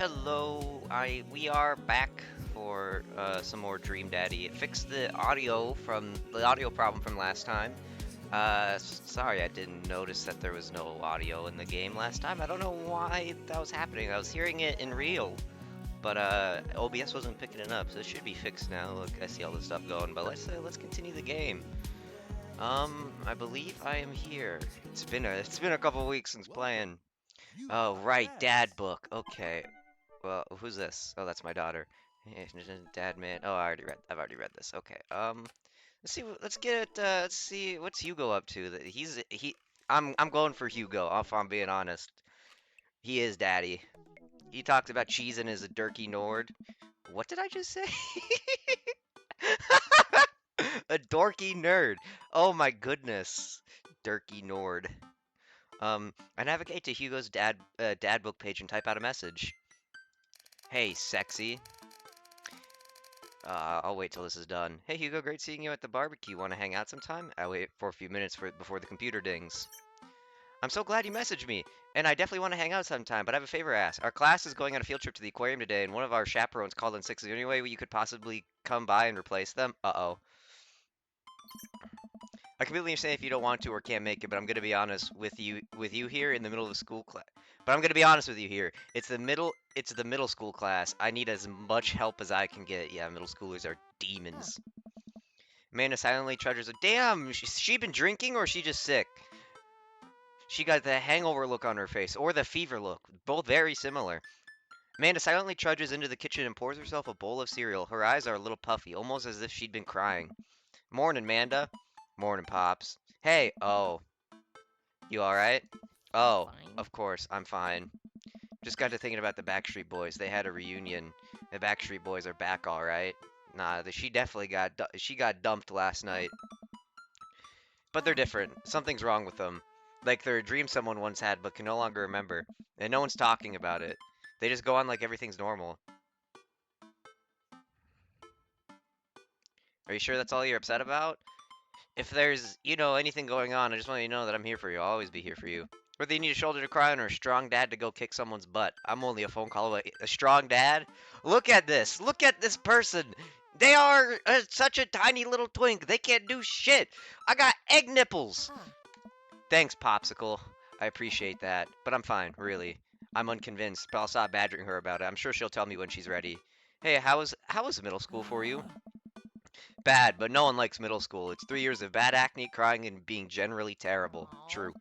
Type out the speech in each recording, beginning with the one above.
Hello, we are back for some more Dream Daddy. It fixed the audio problem from last time. Sorry, I didn't notice that there was no audio in the game last time. I don't know why that was happening. I was hearing it in real, but OBS wasn't picking it up, so it should be fixed now. Look, I see all this stuff going, but let's continue the game. I believe I am here. It's been a couple weeks since playing. Oh, right, Dad book. Okay. Well, who's this? Oh, that's my daughter. Dad, man. Oh, I've already read this. Okay. Let's see. Let's get. Let's see. What's Hugo up to? I'm going for Hugo. If I'm being honest, he is Daddy. He talks about cheesing as a dirky Nord. What did I just say? A dorky nerd. Oh my goodness. Dirky Nord. I navigate to Hugo's dad book page and type out a message. Hey, sexy. I'll wait till this is done. Hey Hugo, great seeing you at the barbecue. Want to hang out sometime? I wait for a few minutes before the computer dings. I'm so glad you messaged me, and I definitely want to hang out sometime, but I have a favor to ask. Our class is going on a field trip to the aquarium today, and one of our chaperones called in sick. Is there any way you could possibly come by and replace them? Uh-oh. I completely understand if you don't want to or can't make it, but I'm gonna be honest with you here in the middle of the school class. But I'm gonna be honest with you here. It's the middle school class. I need as much help as I can get. Yeah, middle schoolers are demons. Amanda silently trudges. Damn, she been drinking or is she just sick? She got the hangover look on her face or the fever look, both very similar. Amanda silently trudges into the kitchen and pours herself a bowl of cereal. Her eyes are a little puffy, almost as if she'd been crying. Morning, Manda. Morning, Pops. Hey, oh, you alright? Oh, Fine. of course, I'm fine. Just got to thinking about the Backstreet Boys. They had a reunion. The Backstreet Boys are back, alright? Nah, she definitely she got dumped last night. But they're different. Something's wrong with them. Like they're a dream someone once had but can no longer remember. And no one's talking about it. They just go on like everything's normal. Are you sure that's all you're upset about? If there's, anything going on, I just want you to know that I'm here for you. I'll always be here for you. Whether you need a shoulder to cry on or a strong dad to go kick someone's butt, I'm only a phone call away. A strong dad? Look at this. Look at this person. They are such a tiny little twink. They can't do shit. I got egg nipples. Thanks, Popsicle. I appreciate that. But I'm fine, really. I'm unconvinced, but I'll stop badgering her about it. I'm sure she'll tell me when she's ready. Hey, how was middle school for you? Bad, but no one likes middle school. It's 3 years of bad acne, crying, and being generally terrible. Aw. True.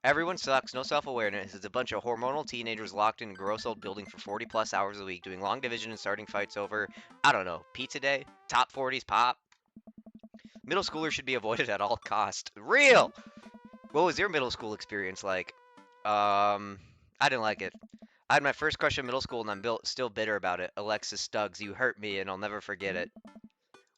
Everyone sucks, no self-awareness. It's a bunch of hormonal teenagers locked in a gross old building for 40 plus hours a week, doing long division and starting fights over, I don't know, pizza day? Top 40s pop? Middle schoolers should be avoided at all cost. Real! What was your middle school experience like? I didn't like it. I had my first crush in middle school and I'm still bitter about it. Alexis Stuggs, you hurt me and I'll never forget it.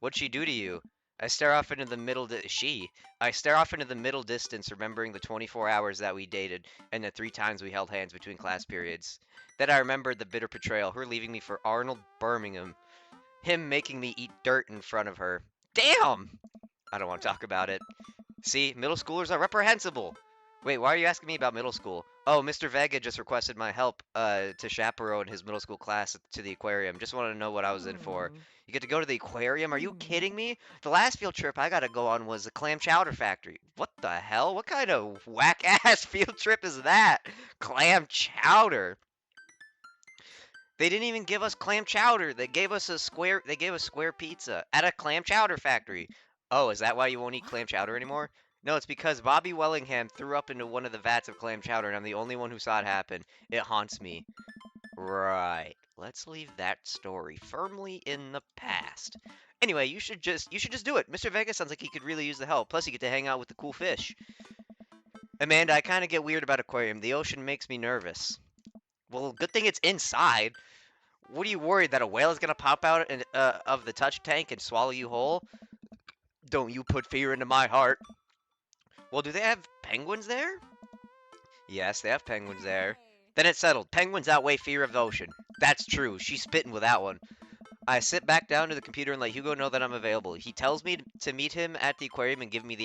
What'd she do to you? I stare off into the middle di- she. I stare off into the middle distance, remembering the 24 hours that we dated and the 3 times we held hands between class periods. Then I remembered the bitter betrayal, her leaving me for Arnold Birmingham, him making me eat dirt in front of her. Damn! I don't want to talk about it. See, middle schoolers are reprehensible. Wait, why are you asking me about middle school? Oh, Mr. Vega just requested my help to chaperone his middle school class to the aquarium. Just wanted to know what I was in for. You get to go to the aquarium? Are you kidding me? The last field trip I got to go on was the clam chowder factory. What the hell? What kind of whack ass field trip is that? Clam chowder. They didn't even give us clam chowder. They gave us square pizza at a clam chowder factory. Oh, is that why you won't eat clam chowder anymore? No, it's because Bobby Wellingham threw up into one of the vats of clam chowder and I'm the only one who saw it happen. It haunts me. Right. Let's leave that story firmly in the past. Anyway, you should just do it. Mr. Vegas sounds like he could really use the help. Plus you get to hang out with the cool fish. Amanda, I kind of get weird about aquarium. The ocean makes me nervous. Well, good thing it's inside. What are you worried that a whale is gonna pop out of the touch tank and swallow you whole? Don't you put fear into my heart. Well, do they have penguins there? Yes, they have penguins there. Then it's settled. Penguins outweigh fear of the ocean. That's true. She's spitting with that one. I sit back down to the computer and let Hugo know that I'm available. He tells me to meet him at the aquarium and gives me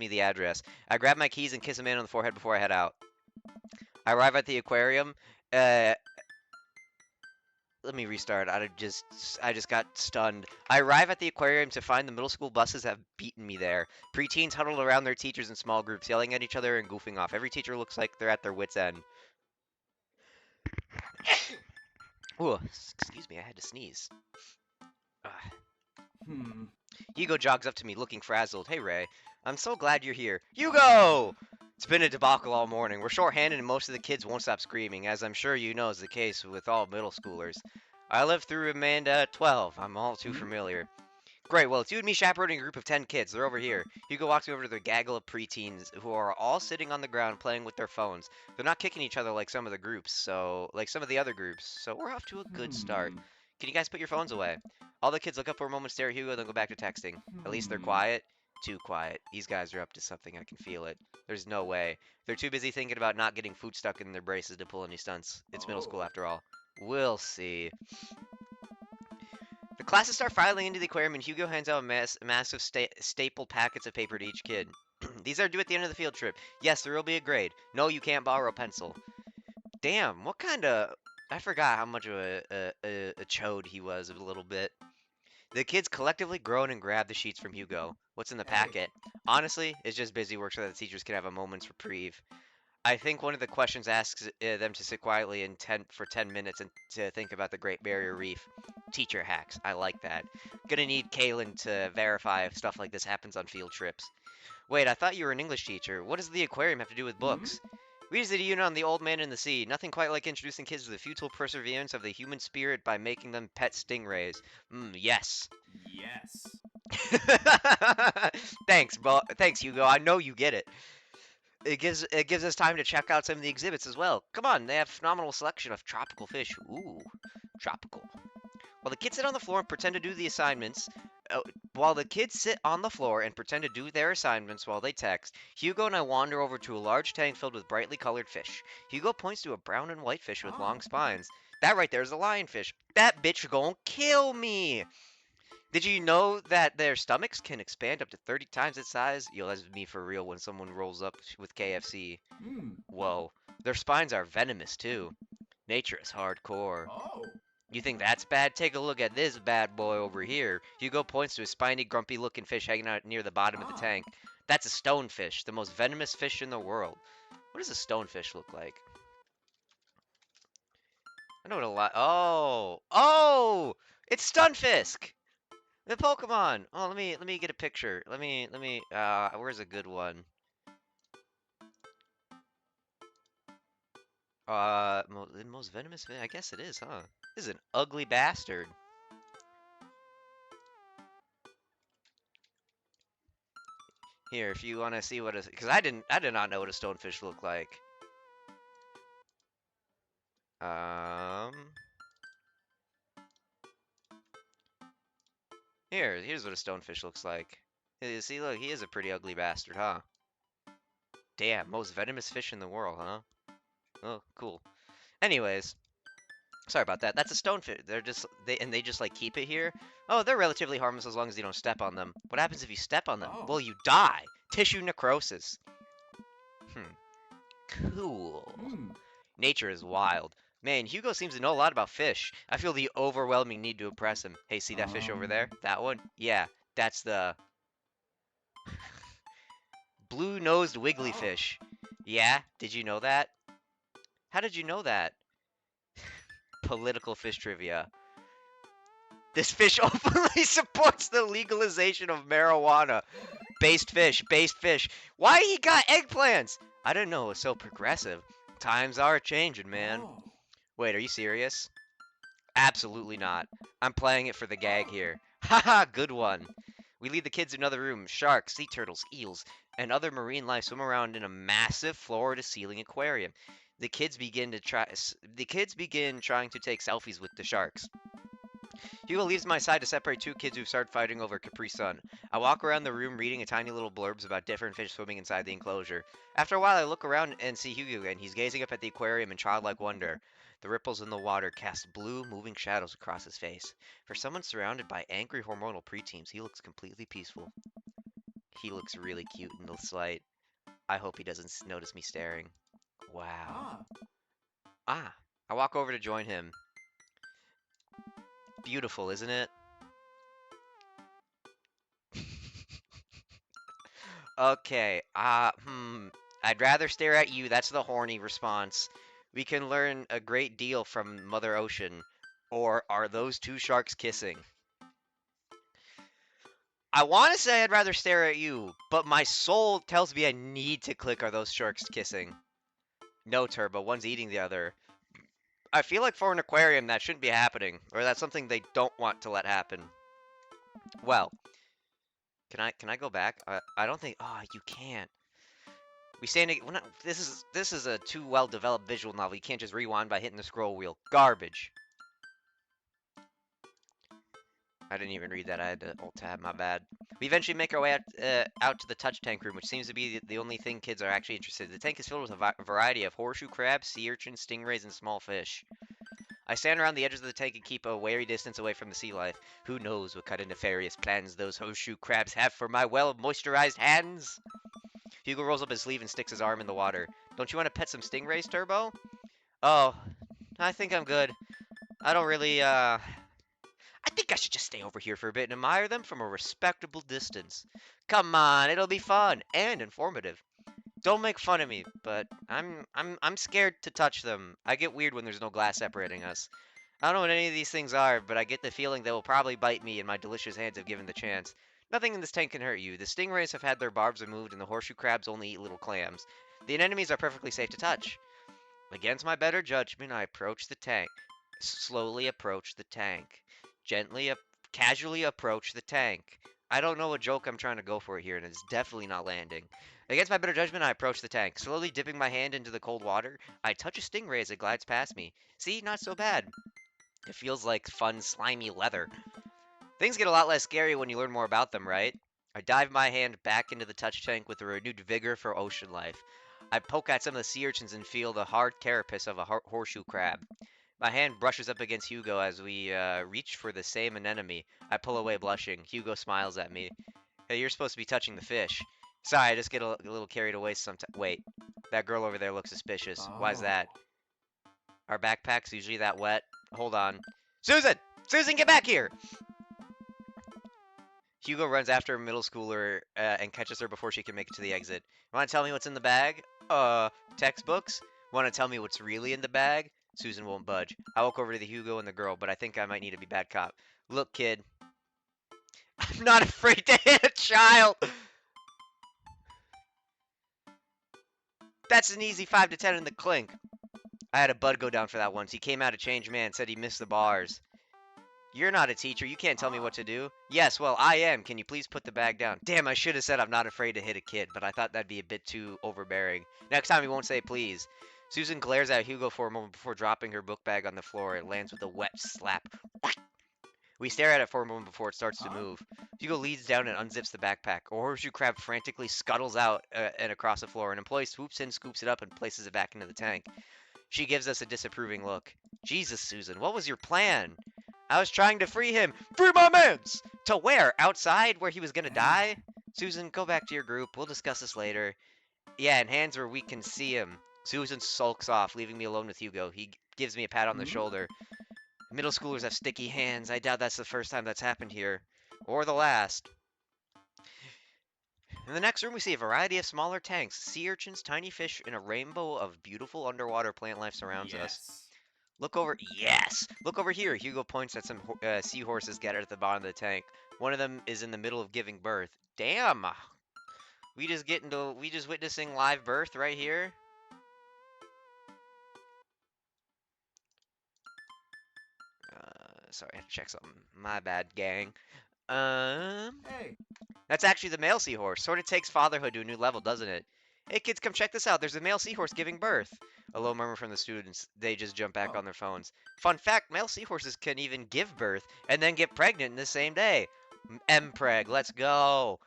the address. I grab my keys and kiss a man on the forehead before I head out. I arrive at the aquarium. Uh, let me restart. I just got stunned. I arrive at the aquarium to find the middle school buses have beaten me there. Preteens huddled around their teachers in small groups, yelling at each other and goofing off. Every teacher looks like they're at their wits' end. Ooh, excuse me, I had to sneeze. Ugh. Hmm. Hugo jogs up to me, looking frazzled. Hey, Ray. I'm so glad you're here. Hugo! It's been a debacle all morning. We're short-handed and most of the kids won't stop screaming, as I'm sure you know is the case with all middle schoolers. I lived through Amanda at 12. I'm all too Hmm? familiar. Great, well, it's you and me chaperoning a group of 10 kids. They're over here. Hugo walks me over to the gaggle of preteens who are all sitting on the ground playing with their phones. They're not kicking each other like some of the groups, like some of the other groups, so we're off to a good start. Hmm. Can you guys put your phones away? All the kids look up for a moment, stare at Hugo, then go back to texting. At least they're Hmm. quiet. Too quiet. These guys are up to something, I can feel it. There's no way. They're too busy thinking about not getting food stuck in their braces to pull any stunts. It's middle school Oh. after all. We'll see. The classes start filing into the aquarium, and Hugo hands out massive stapled packets of paper to each kid. These are due at the end of the field trip. Yes, there will be a grade. No, you can't borrow a pencil. Damn, what kind of... I forgot how much of a chode he was a little bit. The kids collectively groan and grab the sheets from Hugo. What's in the Hey. packet? Honestly, it's just busy work so that the teachers can have a moment's reprieve. I think one of the questions asks them to sit quietly for 10 minutes and to think about the Great Barrier Reef. Teacher hacks. I like that. Gonna need Kaylin to verify if stuff like this happens on field trips. Wait, I thought you were an English teacher. What does the aquarium have to do with Hmm? books? We just did a unit on the old man in the sea. Nothing quite like introducing kids to the futile perseverance of the human spirit by making them pet stingrays. Yes. Yes. Thanks, bro. Thanks, Hugo. I know you get it. It gives us time to check out some of the exhibits as well. Come on, they have a phenomenal selection of tropical fish. Ooh, tropical. While the kids sit on the floor and pretend to do the assignments, uh, while the kids sit on the floor and pretend to do their assignments while they text, Hugo and I wander over to a large tank filled with brightly colored fish. Hugo points to a brown and white fish with long Oh. spines. That right there is a lionfish. That bitch gonna kill me. Did you know that their stomachs can expand up to 30 times its size? Yo, that's me for real when someone rolls up with KFC. Hmm. Whoa. Their spines are venomous too. Nature is hardcore. Oh. You think that's bad? Take a look at this bad boy over here. Hugo points to a spiny, grumpy looking fish hanging out near the bottom of the Ah. tank. That's a stonefish, the most venomous fish in the world. What does a stonefish look like? I know what a lot. Oh! Oh! It's Stunfisk! The Pokemon! Oh, let me get a picture. Where's a good one? The most venomous fish? I guess it is, huh? This is an ugly bastard. Here, if you want to see what a, because I did not know what a stonefish looked like. Um, here's what a stonefish looks like. See, look, he is a pretty ugly bastard, huh? Damn, most venomous fish in the world, huh? Oh, cool. Anyways, sorry about that. That's a stonefish. They just like keep it here. Oh, they're relatively harmless as long as you don't step on them. What happens if you step on them? Oh. Well, you die. Tissue necrosis. Hmm. Cool. Hmm. Nature is wild. Man, Hugo seems to know a lot about fish. I feel the overwhelming need to impress him. Hey, see that fish over Um. there? That one? Yeah, that's the blue-nosed wiggly Oh. fish. Yeah? Did you know that? How did you know that? Political fish trivia. This fish openly supports the legalization of marijuana. Based fish, based fish. Why he got eggplants? I didn't know it was so progressive. Times are changing, man. Oh. Wait, are you serious? Absolutely not. I'm playing it for the gag Oh. here. Haha, good one. We lead the kids in another room. Sharks, sea turtles, eels, and other marine life swim around in a massive floor-to-ceiling aquarium. The kids begin trying to take selfies with the sharks. Hugo leaves my side to separate two kids who've started fighting over Capri Sun. I walk around the room reading a tiny little blurbs about different fish swimming inside the enclosure. After a while, I look around and see Hugo again. He's gazing up at the aquarium in childlike wonder. The ripples in the water cast blue, moving shadows across his face. For someone surrounded by angry hormonal preteens, he looks completely peaceful. He looks really cute in this light. I hope he doesn't notice me staring. Wow. Ah. Ah, I walk over to join him. beautiful, isn't it? Okay. I'd rather stare at you. That's the horny response. We can learn a great deal from Mother Ocean. Or are those two sharks kissing? I want to say I'd rather stare at you, but my soul tells me I need to click are those sharks kissing? No, Turbo. One's eating the other. I feel like for an aquarium that shouldn't be happening, or that's something they don't want to let happen. Well, can I go back? I don't think. Oh, you can't. We stand. We're not, this is a too well developed visual novel. You can't just rewind by hitting the scroll wheel. Garbage. I didn't even read that. I had to alt tab. My bad. We eventually make our way out to the touch tank room, which seems to be the only thing kids are actually interested in. The tank is filled with a variety of horseshoe crabs, sea urchins, stingrays, and small fish. I stand around the edges of the tank and keep a wary distance away from the sea life. Who knows what kind of nefarious plans those horseshoe crabs have for my well-moisturized hands? Hugo rolls up his sleeve and sticks his arm in the water. Don't you want to pet some stingrays, Turbo? Oh, I think I'm good. I don't really, I think I should just stay over here for a bit and admire them from a respectable distance. Come on, it'll be fun and informative. Don't make fun of me, but I'm scared to touch them. I get weird when there's no glass separating us. I don't know what any of these things are, but I get the feeling they will probably bite me and my delicious hands if given the chance. Nothing in this tank can hurt you. The stingrays have had their barbs removed and the horseshoe crabs only eat little clams. The anemones are perfectly safe to touch. Against my better judgment, I approach the tank. Slowly approach the tank. Gently, casually approach the tank. I don't know what joke I'm trying to go for here, and it's definitely not landing. Against my better judgment, I approach the tank. Slowly dipping my hand into the cold water, I touch a stingray as it glides past me. See, not so bad. It feels like fun, slimy leather. Things get a lot less scary when you learn more about them, right? I dive my hand back into the touch tank with a renewed vigor for ocean life. I poke at some of the sea urchins and feel the hard carapace of a horseshoe crab. My hand brushes up against Hugo as we reach for the same anemone. I pull away blushing. Hugo smiles at me. Hey, you're supposed to be touching the fish. Sorry, I just get a little carried away sometimes. Wait, that girl over there looks suspicious. Why's that? Oh. Our backpack's usually that wet. Hold on. Susan! Susan, get back here! Hugo runs after a middle schooler and catches her before she can make it to the exit. Want to tell me what's in the bag? Textbooks? Want to tell me what's really in the bag? Susan won't budge. I walk over to the Hugo and the girl, but I think I might need to be bad cop. Look, kid. I'm not afraid to hit a child! That's an easy 5 to 10 in the clink. I had a bud go down for that once. He came out a changed man, said he missed the bars. You're not a teacher. You can't tell me what to do. Yes, well, I am. Can you please put the bag down? Damn, I should have said I'm not afraid to hit a kid, but I thought that'd be a bit too overbearing. Next time he won't say please. Susan glares at Hugo for a moment before dropping her book bag on the floor. It lands with a wet slap. We stare at it for a moment before it starts to Huh? move. Hugo leads down and unzips the backpack. A horseshoe crab frantically scuttles out and across the floor. An employee swoops in, scoops it up, and places it back into the tank. She gives us a disapproving look. Jesus, Susan, what was your plan? I was trying to free him. Free my mans! To where? Outside where he was gonna Eh. die? Susan, go back to your group. We'll discuss this later. Yeah, in hands where we can see him. Susan sulks off, leaving me alone with Hugo. He gives me a pat on the Hmm? shoulder. Middle schoolers have sticky hands. I doubt that's the first time that's happened here. Or the last. In the next room, we see a variety of smaller tanks, sea urchins, tiny fish, and a rainbow of beautiful underwater plant life surrounds us. Yes. Look over. Yes! Look over here. Hugo points at some seahorses gathered at the bottom of the tank. One of them is in the middle of giving birth. Damn! We just witnessing live birth right here. Sorry, I had to check something. My bad, gang. Um, Hey. that's actually the male seahorse. Sort of takes fatherhood to a new level, doesn't it? Hey kids, come check this out. There's a male seahorse giving birth. A low murmur from the students. They just jump back Oh. on their phones. Fun fact, male seahorses can even give birth and then get pregnant in the same day. Mpreg, let's go.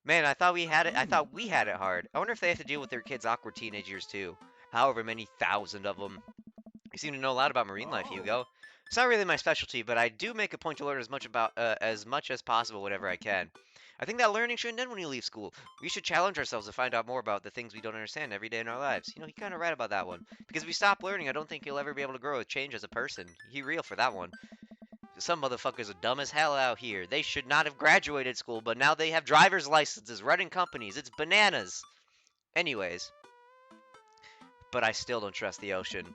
Man, I thought we had it. I Hmm. thought we had it hard. I wonder if they have to deal with their kids' awkward teenage years too. However many thousand of them. You seem to know a lot about marine life, Oh. Hugo. It's not really my specialty, but I do make a point to learn as much as possible whenever I can. I think that learning shouldn't end when you leave school. We should challenge ourselves to find out more about the things we don't understand every day in our lives. You know, he kind of right about that one. Because if we stop learning, I don't think you'll ever be able to grow or change as a person. He real for that one. Some motherfuckers are dumb as hell out here. They should not have graduated school, but now they have driver's licenses, running companies. It's bananas. Anyways, but I still don't trust the ocean.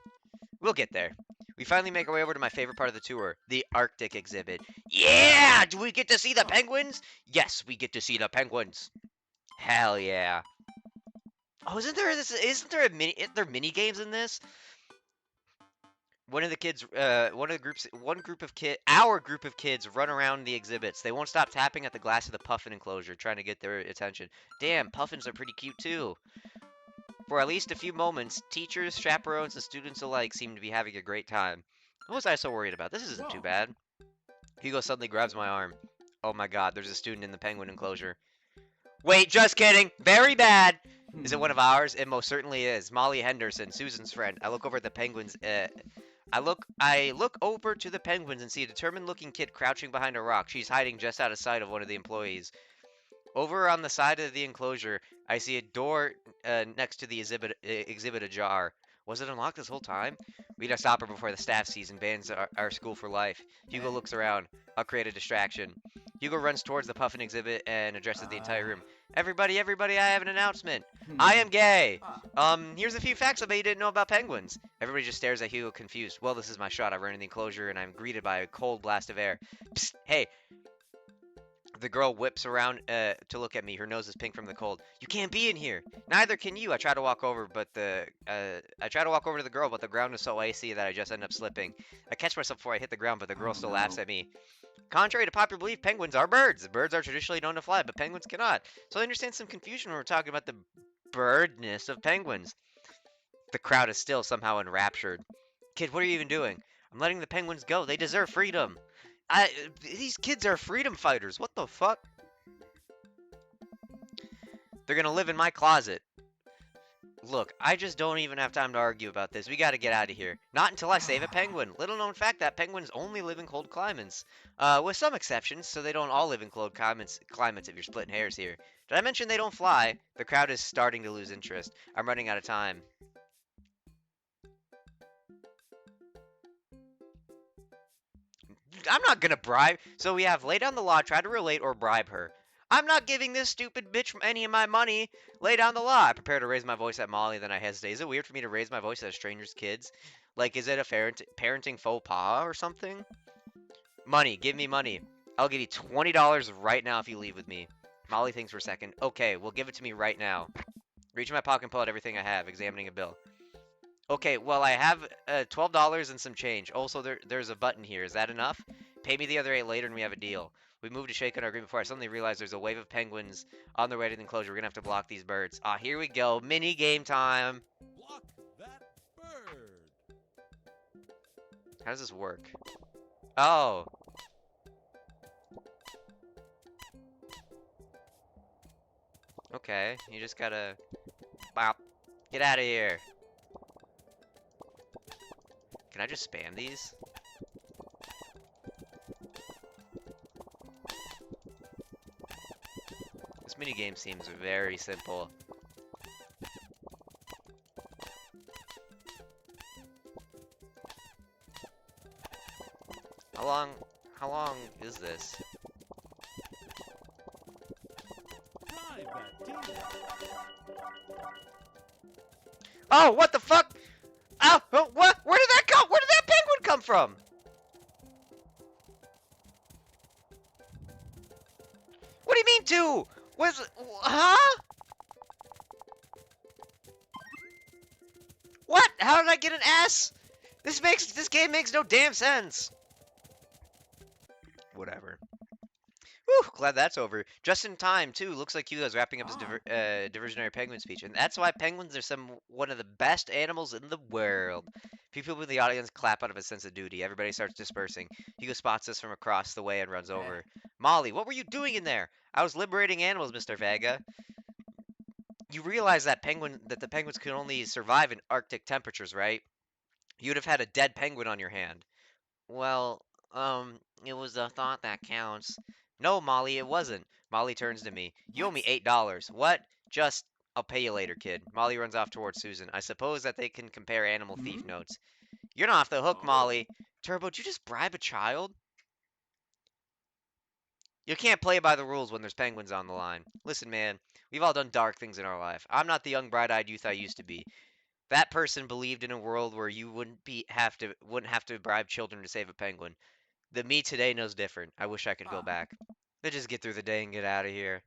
We'll get there. We finally make our way over to my favorite part of the tour, the Arctic exhibit. Yeah! Do we get to see the Huh. penguins? Yes, we get to see the penguins. Hell yeah. Oh, isn't there a mini isn't there mini games in this? One of the kids one of the groups one group of kid our group of kids run around the exhibits. They won't stop tapping at the glass of the puffin enclosure trying to get their attention. Damn, puffins are pretty cute too. For at least a few moments, teachers, chaperones, and students alike seem to be having a great time. What was I so worried about? This isn't too Whoa. bad. Hugo suddenly grabs my arm. Oh my god, there's a student in the penguin enclosure. Wait, just kidding. Very bad. Is it one Hmm. of ours? It most certainly is. Molly Henderson, Susan's friend. I look over at the penguins. I look over to the penguins and see a determined-looking kid crouching behind a rock. She's hiding just out of sight of one of the employees. Over on the side of the enclosure, I see a door next to the exhibit ajar. Was it unlocked this whole time? We gotta stop her before the staff sees and bans our school for life. Hugo Eh? looks around. I'll create a distraction. Hugo runs towards the puffin exhibit and addresses the entire Uh. room. Everybody, everybody, I have an announcement. I Hmm. am gay. Ah. Here's a few facts I bet you didn't know about penguins. Everybody just stares at Hugo confused. Well, this is my shot. I run in the enclosure and I'm greeted by a cold blast of air. Psst, hey, the girl whips around to look at me. Her nose is pink from the cold. You can't be in here. Neither can you. I try to walk over to the girl, but the ground is so icy that I just end up slipping. I catch myself before I hit the ground, but the girl Oh still laughs no. at me. Contrary to popular belief, penguins are birds. Birds are traditionally known to fly, but penguins cannot. So I understand some confusion when we're talking about the birdness of penguins. The crowd is still somehow enraptured. Kid, what are you even doing? I'm letting the penguins go. They deserve freedom. These kids are freedom fighters. What the fuck? They're gonna live in my closet. Look, I just don't even have time to argue about this. We gotta get out of here. Not until I save a penguin. Little known fact that penguins only live in cold climates. With some exceptions, so they don't all live in cold climates if you're splitting hairs here. Did I mention they don't fly? The crowd is starting to lose interest. I'm running out of time. I'm not gonna bribe. So we have lay down the law, try to relate, or bribe her. I'm not giving this stupid bitch any of my money. Lay down the law. I prepare to raise my voice at Molly, then I hesitate. Is it weird for me to raise my voice at a stranger's kids? Like, is it a parenting faux pas or something? Money. Give me money. I'll give you $20 right now if you leave with me. Molly thinks for a second. Okay, well, give it to me right now. Reach in my pocket and pull out everything I have, examining a bill. Okay, well, I have $12 and some change. Also, there's a button here. Is that enough? Pay me the other 8 later and we have a deal. We moved to shake on our agreement before I suddenly realized there's a wave of penguins on their way to the enclosure. We're gonna have to block these birds. Ah, here we go. Mini game time. Block that bird. How does this work? Oh, okay. You just gotta... Bop. Get out of here. Can I just spam these? This mini game seems very simple. How long... How long is this? Drive that demon. Oh, what the fuck? Oh, what? Where did that come? Where did that penguin come from? What do you mean two? Huh? What? How did I get an S? This game makes no damn sense. Whatever. Whew, glad that's over. Just in time, too. Looks like Hugo's wrapping up his Ah. diversionary penguin speech. And that's why penguins are one of the best animals in the world. People in the audience clap out of a sense of duty. Everybody starts dispersing. Hugo spots us from across the way and runs Eh? over. Molly, what were you doing in there? I was liberating animals, Mr. Vega. You realize that the penguins can only survive in Arctic temperatures, right? You'd have had a dead penguin on your hand. Well, it was the thought that counts. No, Molly, it wasn't. Molly turns to me. You owe me What? $8. What? Just, I'll pay you later, kid. Molly runs off towards Susan. I suppose that they can compare animal Hmm? thief notes. You're not off the hook, Oh. Molly. Turbo, did you just bribe a child? You can't play by the rules when there's penguins on the line. Listen, man, we've all done dark things in our life. I'm not the young bright-eyed youth I used to be. That person believed in a world where you wouldn't have to bribe children to save a penguin. The me today knows different. I wish I could go Huh. back. Let's just get through the day and get out of here.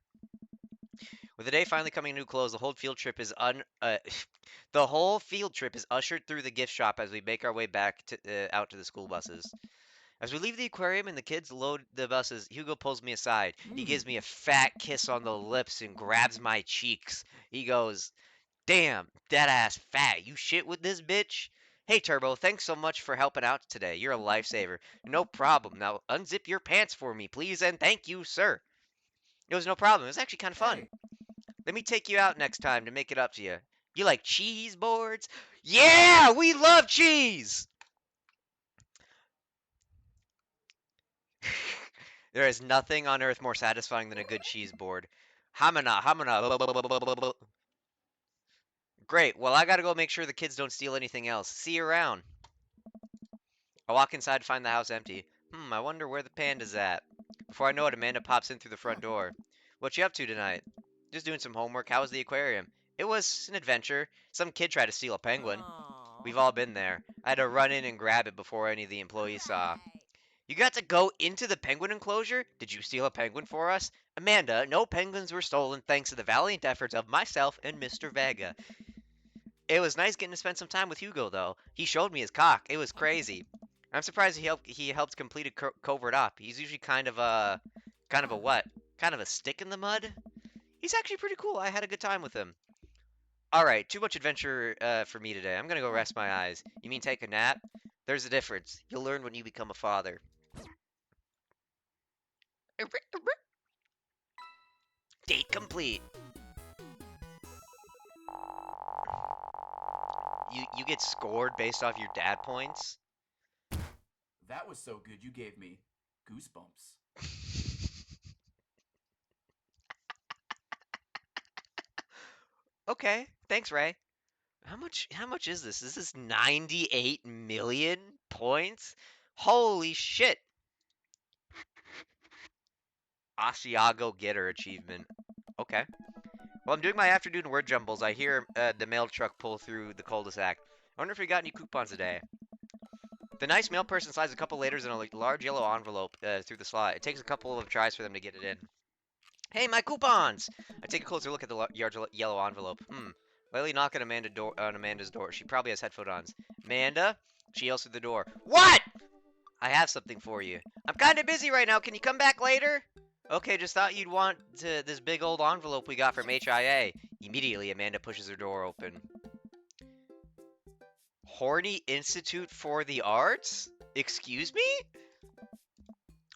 With the day finally coming to a close, the whole field trip is the whole field trip is ushered through the gift shop as we make our way back out to the school buses. As we leave the aquarium and the kids load the buses, Hugo pulls me aside. He gives me a fat kiss on the lips and grabs my cheeks. He goes, "Damn, that ass fat. You shit with this bitch?" "Hey, Turbo, thanks so much for helping out today. You're a lifesaver." "No problem. Now unzip your pants for me, please, and thank you, sir." It was no problem. It was actually kind of fun. Hey. Let me take you out next time to make it up to you. You like cheese boards? Yeah, we love cheese! There is nothing on earth more satisfying than a good cheese board. Hamana, hamana. Great. Well, I gotta go make sure the kids don't steal anything else. See you around. I walk inside to find the house empty. I wonder where the panda's at. Before I know it, Amanda pops in through the front door. "What you up to tonight?" "Just doing some homework. How was the aquarium?" "It was an adventure. Some kid tried to steal a penguin." Oh, We've all been there. I had to run in and grab it before any of the employees saw. right. "You got to go into the penguin enclosure? Did you steal a penguin for us?" "Amanda, no penguins were stolen thanks to the valiant efforts of myself and Mr. Vega." It was nice getting to spend some time with Hugo, though. He showed me his cock. It was crazy. I'm surprised he helped complete a covert op. He's usually kind of a what? Kind of a stick in the mud. He's actually pretty cool. I had a good time with him. All right, too much adventure for me today. I'm gonna go rest my eyes. You mean take a nap? There's a difference. You'll learn when you become a father. Date complete. You get scored based off your dad points. That was so good you gave me goosebumps. Okay, thanks, Ray. How much is this? Is this 98 million points? Holy shit. Asiago Getter achievement. Okay. While I'm doing my afternoon word jumbles, I hear the mail truck pull through the cul-de-sac. I wonder if we got any coupons today. The nice mail person slides a couple letters in a large yellow envelope through the slot. It takes a couple of tries for them to get it in. "Hey, my coupons!" I take a closer look at the large yellow envelope. Lightly knock on Amanda's door. She probably has headphones on. "Amanda?" She yells through the door. "What?" "I have something for you." "I'm kind of busy right now. Can you come back later?" "Okay, just thought you'd want this big old envelope we got from HIA." Immediately, Amanda pushes her door open. "Horny Institute for the Arts? Excuse me?"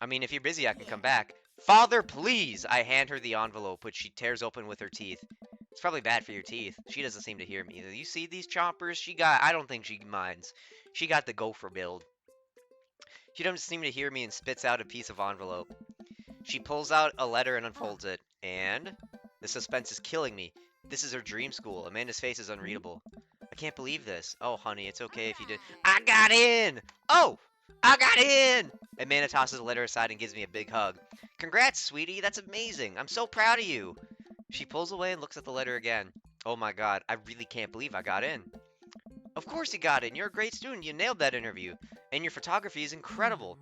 "I mean, if you're busy, I can come back." "Father, please!" I hand her the envelope, which she tears open with her teeth. "It's probably bad for your teeth." She doesn't seem to hear me. "You see these chompers? I don't think she minds. She got the gopher build." She doesn't seem to hear me and spits out a piece of envelope. She pulls out a letter and unfolds it. And? The suspense is killing me. This is her dream school. Amanda's face is unreadable. "I can't believe this." "Oh, honey, it's okay if you did." "I got in! Oh! I got in!" Amanda tosses the letter aside and gives me a big hug. "Congrats, sweetie. That's amazing. I'm so proud of you." She pulls away and looks at the letter again. "Oh my god, I really can't believe I got in." "Of course you got in. You're a great student. You nailed that interview. And your photography is incredible."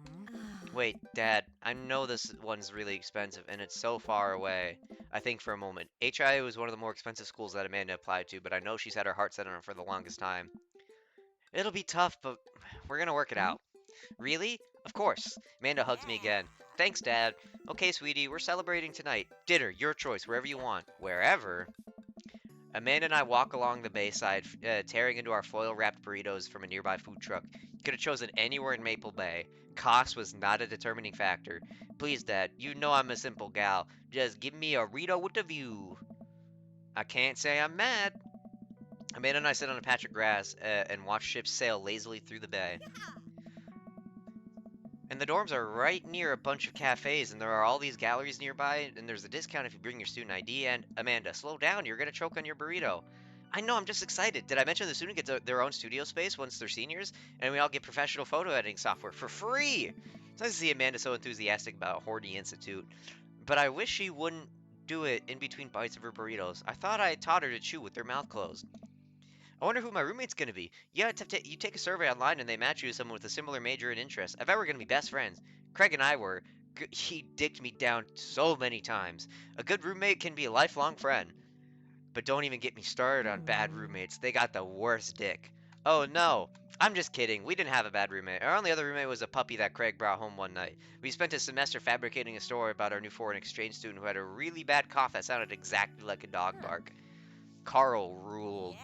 "Wait, Dad, I know this one's really expensive, and it's so far away." I think for a moment. HIA was one of the more expensive schools that Amanda applied to, but I know she's had her heart set on it for the longest time. "It'll be tough, but we're gonna work it out." "Really?" "Of course." Amanda hugs me again. "Thanks, Dad." "Okay, sweetie, we're celebrating tonight. Dinner, your choice, wherever you want." "Wherever?" Amanda and I walk along the bayside, tearing into our foil-wrapped burritos from a nearby food truck. Could have chosen anywhere in Maple Bay. Cost was not a determining factor. "Please, Dad, you know I'm a simple gal. Just give me a Rito with a view." I can't say I'm mad. Amanda and I sit on a patch of grass and watch ships sail lazily through the bay. And the dorms are right near a bunch of cafes, and there are all these galleries nearby, and there's a discount if you bring your student ID. And Amanda, slow down, you're gonna choke on your burrito. I know, I'm just excited. Did I mention the student gets their own studio space once they're seniors, and we all get professional photo editing software for free? It's nice to see Amanda so enthusiastic about Horny Institute, but I wish she wouldn't do it in between bites of her burritos. I thought I taught her to chew with their mouth closed. I wonder who my roommate's gonna be. Yeah, you take a survey online and they match you to someone with a similar major and interest. I bet we're gonna be best friends. Craig and I were. He dicked me down so many times. A good roommate can be a lifelong friend. But don't even get me started on bad roommates. They got the worst dick. Oh no, I'm just kidding. We didn't have a bad roommate. Our only other roommate was a puppy that Craig brought home one night. We spent a semester fabricating a story about our new foreign exchange student who had a really bad cough that sounded exactly like a dog bark. Carl ruled.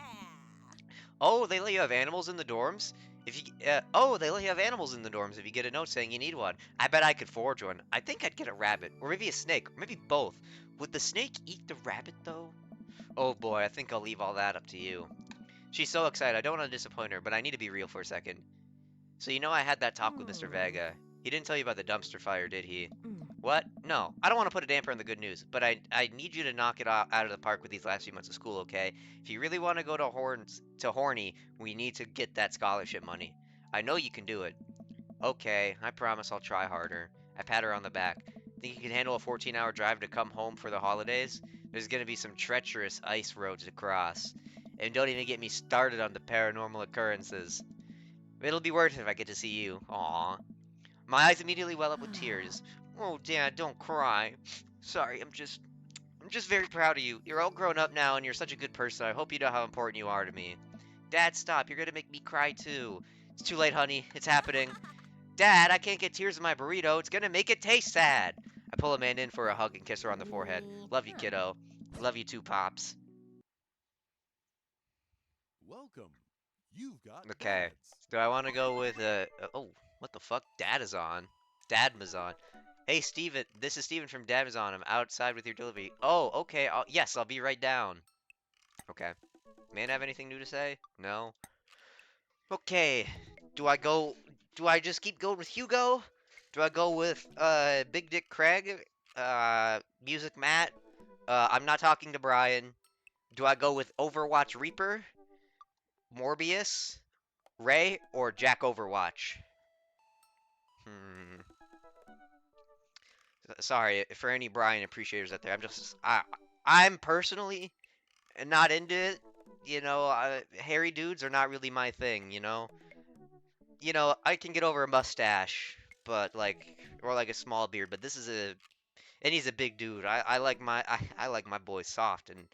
Oh, they let you have animals in the dorms? Oh, they let you have animals in the dorms if you get a note saying you need one. I bet I could forge one. I think I'd get a rabbit, or maybe a snake, or maybe both. Would the snake eat the rabbit though? Oh boy, I think I'll leave all that up to you. She's so excited. I don't want to disappoint her, but I need to be real for a second. So you know I had that talk with Mr. Vega. He didn't tell you about the dumpster fire, did he? What? No. I don't want to put a damper on the good news, but I need you to knock it out of the park with these last few months of school, okay? If you really want to go to Horny, we need to get that scholarship money. I know you can do it. Okay, I promise I'll try harder. I pat her on the back. Think you can handle a 14-hour drive to come home for the holidays? There's gonna be some treacherous ice roads to cross. And don't even get me started on the paranormal occurrences. It'll be worth it if I get to see you. Aww. My eyes immediately well up with tears. Oh, Dad, don't cry. Sorry, I'm just very proud of you. You're all grown up now and you're such a good person. I hope you know how important you are to me. Dad, stop. You're gonna make me cry too. It's too late, honey. It's happening. Dad, I can't get tears in my burrito. It's gonna make it taste sad. I pull Amanda in for a hug and kiss her on the forehead. Love you, kiddo. Love you too, Pops. Welcome. You've got Okay. dads. Do I want to go with oh, what the fuck? Dad is on. Dadmazon. Hey, Steven. This is Steven from Dadmazon. I'm outside with your delivery. Oh, okay. Yes, I'll be right down. Okay. Man, have anything new to say? No. Okay. Do I go? Do I just keep going with Hugo? Do I go with Big Dick Craig? Music Matt? I'm not talking to Brian. Do I go with Overwatch Reaper, Morbius, Ray, or Jack Overwatch? Hmm. Sorry for any Brian appreciators out there. I'm personally not into it. Hairy dudes are not really my thing. I can get over a mustache, but or like a small beard. But and he's a big dude. I like my boys soft, and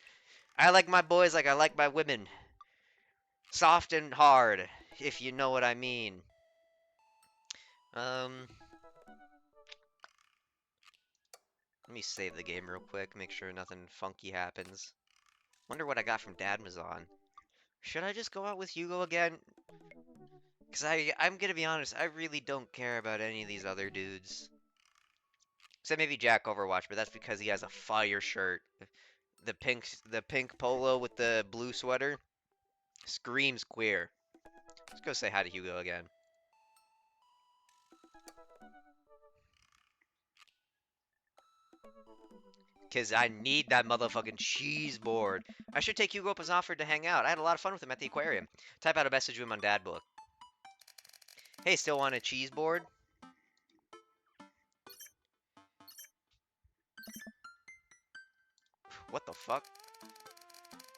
I like my boys like I like my women, soft and hard, if you know what I mean. Um, Let me save the game real quick, make sure nothing funky happens. Wonder what I got from Dadmazon. Should I just go out with Hugo again? Because I'm gonna be honest, I really don't care about any of these other dudes. Except maybe Jack Overwatch, but that's because he has a fire shirt. The pink polo with the blue sweater screams queer. Let's go say hi to Hugo again. Because I need that motherfucking cheese board. I should take Hugo up his offer to hang out. I had a lot of fun with him at the aquarium. Type out a message to him on Dadbook. Hey, still want a cheese board? What the fuck?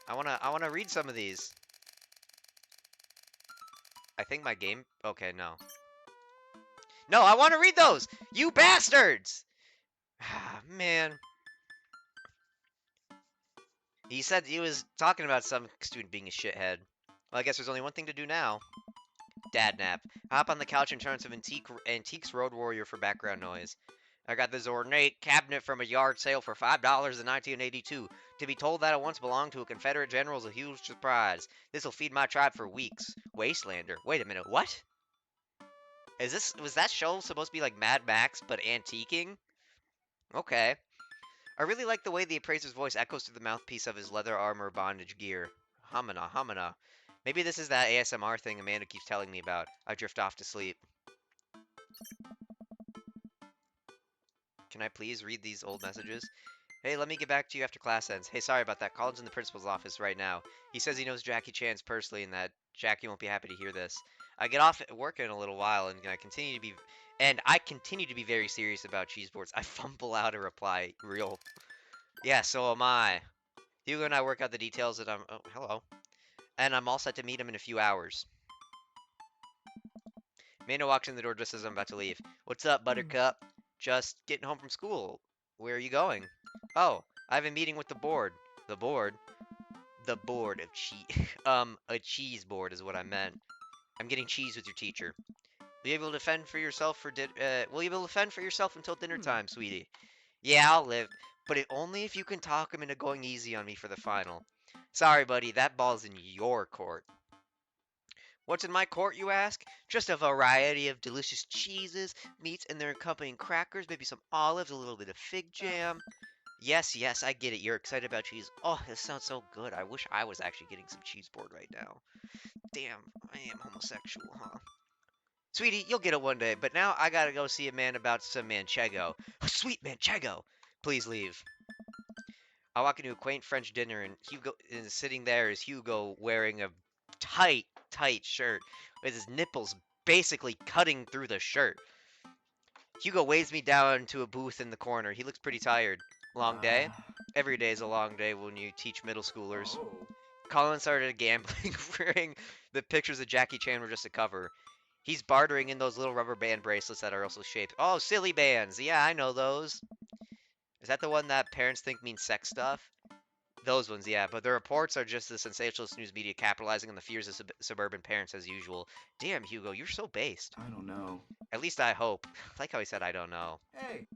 I wanna read some of these. I think my game. Okay, no. No, I want to read those. You bastards! Man. He said he was talking about some student being a shithead. Well, I guess there's only one thing to do now. Dad nap. Hop on the couch and turn some Antiques Road Warrior for background noise. I got this ornate cabinet from a yard sale for $5 in 1982. To be told that it once belonged to a Confederate general is a huge surprise. This'll feed my tribe for weeks. Wastelander. Wait a minute, what? Was that show supposed to be like Mad Max, but antiquing? Okay. I really like the way the appraiser's voice echoes through the mouthpiece of his leather armor bondage gear. Hamana, hamana. Maybe this is that ASMR thing Amanda keeps telling me about. I drift off to sleep. Can I please read these old messages? Hey, let me get back to you after class ends. Hey, sorry about that. Colin's in the principal's office right now. He says he knows Jackie Chan's personally and that Jackie won't be happy to hear this. I get off at work in a little while and I continue to be very serious about cheese boards. I fumble out a reply. Real. Yeah, so am I. Hugo and I work out the details and oh, hello. And I'm all set to meet him in a few hours. Mano walks in the door just as I'm about to leave. What's up, Buttercup? Just getting home from school. Where are you going? Oh, I have a meeting with the board. The board? The board of cheese. A cheese board is what I meant. I'm getting cheese with your teacher. Will you able to fend for yourself will you be able to fend for yourself until dinner time, sweetie? Yeah, I'll live. But only if you can talk him into going easy on me for the final. Sorry, buddy, that ball's in your court. What's in my court, you ask? Just a variety of delicious cheeses, meats, and their accompanying crackers, maybe some olives, a little bit of fig jam. Yes, yes, I get it. You're excited about cheese. Oh, this sounds so good. I wish I was actually getting some cheese board right now. Damn, I am homosexual, huh? Sweetie, you'll get it one day, but now I gotta go see a man about some manchego. Oh, sweet manchego! Please leave. I walk into a quaint French dinner, and Hugo is sitting there is Hugo wearing a tight, tight shirt with his nipples basically cutting through the shirt. Hugo waves me down to a booth in the corner. He looks pretty tired. Long day? Every day is a long day when you teach middle schoolers. Oh. Colin started gambling, wearing the pictures of Jackie Chan were just a cover. He's bartering in those little rubber band bracelets that are also shaped. Oh, silly bands. Yeah, I know those. Is that the one that parents think means sex stuff? Those ones, yeah, but the reports are just the sensationalist news media capitalizing on the fears of suburban parents as usual. Damn, Hugo, you're so based. I don't know. At least I hope. I like how he said I don't know. Hey.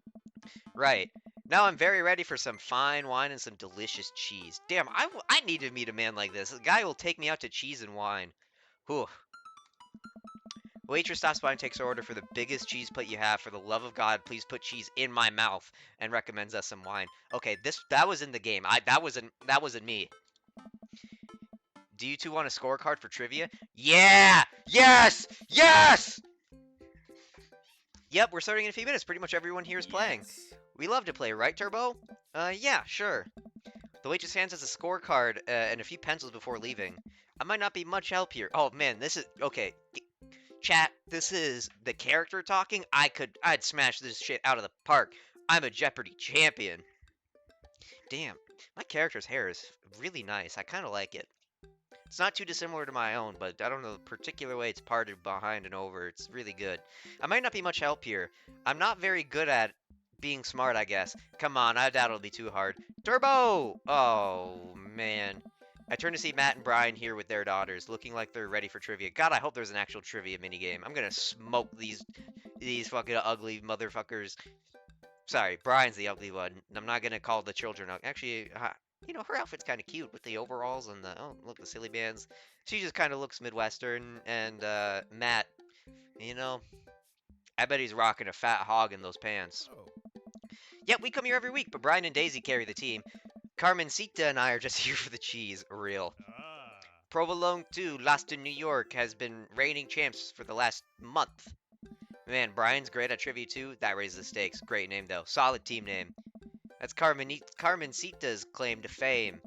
Right. Now I'm very ready for some fine wine and some delicious cheese. Damn, I need to meet a man like this. A guy who will take me out to cheese and wine. Whew. Waitress stops by and takes her order for the biggest cheese plate you have. For the love of God, please put cheese in my mouth, and recommends us some wine. Okay, that was in the game. That wasn't me. Do you two want a scorecard for trivia? Yeah! Yes! Yes! Yep, we're starting in a few minutes. Pretty much everyone here is playing. Yes. We love to play, right, Turbo? Yeah, sure. The waitress hands us a scorecard and a few pencils before leaving. I might not be much help here. Oh man, this is okay. Chat, this is the character talking. I'd smash this shit out of the park. I'm a Jeopardy champion. Damn, my character's hair is really nice. I kind of like it. It's not too dissimilar to my own, but I don't know the particular way it's parted behind and over. It's really good. I might not be much help here. I'm not very good at being smart, I guess. Come on, I doubt it'll be too hard. Turbo! Oh, man. I turn to see Matt and Brian here with their daughters, looking like they're ready for trivia. God, I hope there's an actual trivia minigame. I'm gonna smoke these fucking ugly motherfuckers. Sorry, Brian's the ugly one. I'm not gonna call the children ugly. Actually, you know, her outfit's kind of cute with the overalls and oh, look, the silly bands. She just kind of looks Midwestern. And Matt, you know, I bet he's rocking a fat hog in those pants. Oh. Yep, we come here every week, but Brian and Daisy carry the team. Carmencita and I are just here for the cheese. Real. Ah. Provolone 2, lost in New York, has been reigning champs for the last month. Man, Brian's great at trivia too. That raises the stakes. Great name though. Solid team name. That's Carmencita's claim to fame.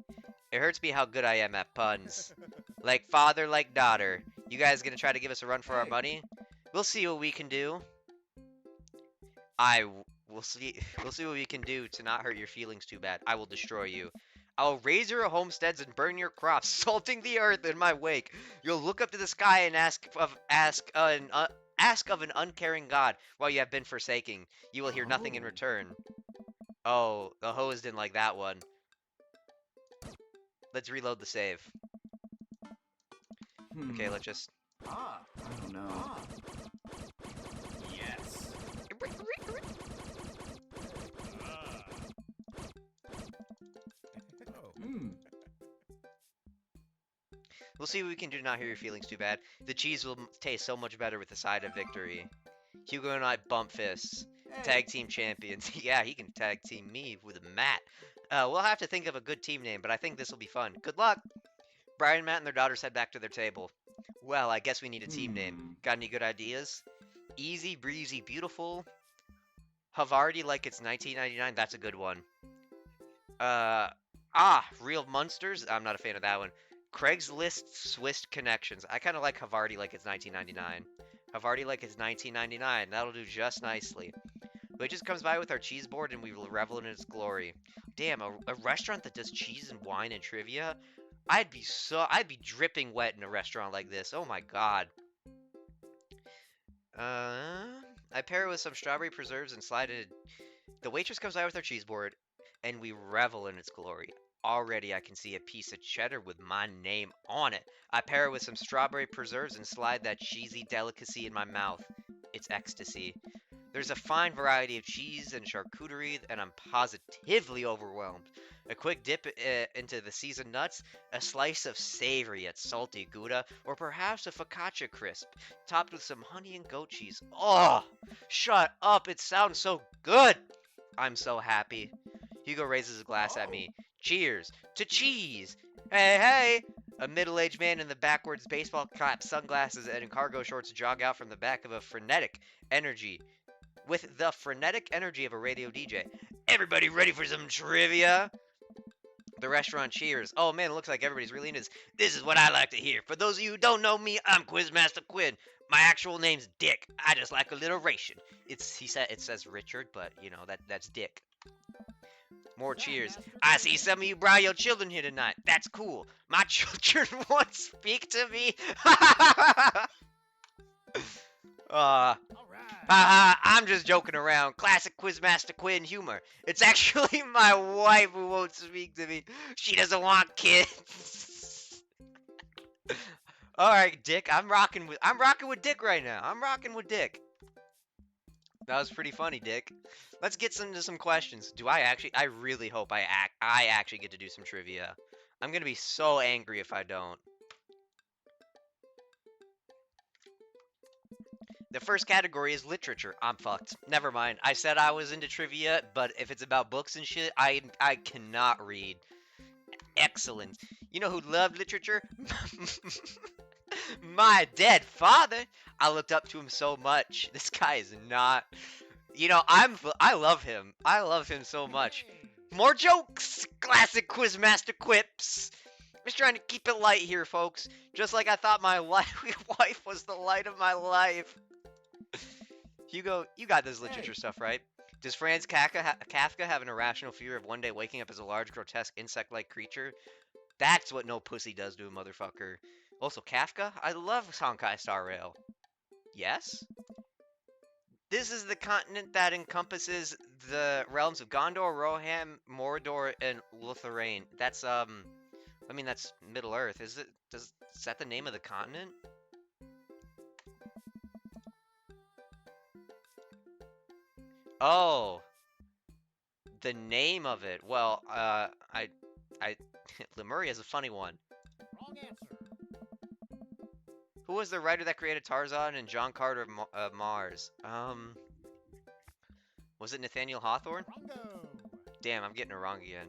It hurts me how good I am at puns. Like father, like daughter. You guys gonna try to give us a run for our money? We'll see what we can do. We'll see what we can do to not hurt your feelings too bad. I will destroy you. I'll raze your homesteads and burn your crops, salting the earth in my wake. You'll look up to the sky and ask of an uncaring God while you have been forsaking. You will hear nothing in return. Oh, the hose didn't like that one. Let's reload the save. Okay, let's just... I don't know. Yes. Ah. Oh. We'll see what we can do to not hear your feelings too bad. The cheese will taste so much better with the side of victory. Hugo and I bump fists. Tag team champions. Yeah, he can tag team me with Matt. We'll have to think of a good team name, but I think this will be fun. Good luck! Brian, Matt, and their daughters head back to their table. Well, I guess we need a team name. Got any good ideas? Easy, breezy, beautiful. Havarti like it's 1999. That's a good one. Uh, Real Munsters. I'm not a fan of that one. Craigslist Swiss Connections. I kind of like Havarti like it's 1999. Havarti like it's 1999. That'll do just nicely. But it just comes by with our cheese board and we will revel in its glory. Damn, a restaurant that does cheese and wine and trivia. I'd be dripping wet in a restaurant like this. Oh my god. I pair it with some strawberry preserves and slide it. The waitress comes by with our cheese board, and we revel in its glory. Already I can see a piece of cheddar with my name on it. I pair it with some strawberry preserves and slide that cheesy delicacy in my mouth. It's ecstasy. There's a fine variety of cheese and charcuterie, and I'm positively overwhelmed. A quick dip into the seasoned nuts, a slice of savory yet salty Gouda, or perhaps a focaccia crisp, topped with some honey and goat cheese. Oh, shut up! It sounds so good! I'm so happy. Hugo raises a glass at me. Cheers to cheese! Hey, hey! A middle-aged man in the backwards baseball cap, sunglasses, and cargo shorts jog out from the back of a frenetic energy with the frenetic energy of a radio DJ. Everybody ready for some trivia? The restaurant cheers. Oh man, it looks like everybody's really into this. This is what I like to hear. For those of you who don't know me, I'm Quizmaster Quinn. My actual name's Dick. I just like alliteration. It says Richard, but you know that's Dick. More cheers. I see some of you brought your children here tonight. That's cool. My children won't speak to me. uh, All right. Haha, I'm just joking around. Classic Quizmaster Quinn humor. It's actually my wife who won't speak to me. She doesn't want kids. All right, Dick. I'm rocking with Dick right now. I'm rocking with Dick. That was pretty funny, Dick. Let's get into some questions. I really hope I actually get to do some trivia. I'm going to be so angry if I don't. The first category is literature. I'm fucked. Never mind. I said I was into trivia, but if it's about books and shit, I cannot read. Excellent. You know who loved literature? My dead father. I looked up to him so much. This guy is not. You know, I love him. I love him so much. More jokes. Classic Quizmaster quips. Just trying to keep it light here, folks. Just like I thought my wife was the light of my life. Hugo, you got this literature stuff, right? Does Franz Kafka have an irrational fear of one day waking up as a large, grotesque, insect-like creature? That's what no pussy does to a motherfucker. Also, Kafka? I love Honkai Star Rail. Yes? This is the continent that encompasses the realms of Gondor, Rohan, Mordor, and Lothlorien. That's, I mean, that's Middle Earth. Is that the name of the continent? Oh, the name of it. Well, Lemuria is a funny one. Wrong answer. Who was the writer that created Tarzan and John Carter of Mars? Was it Nathaniel Hawthorne? Wrongo. Damn, I'm getting it wrong again.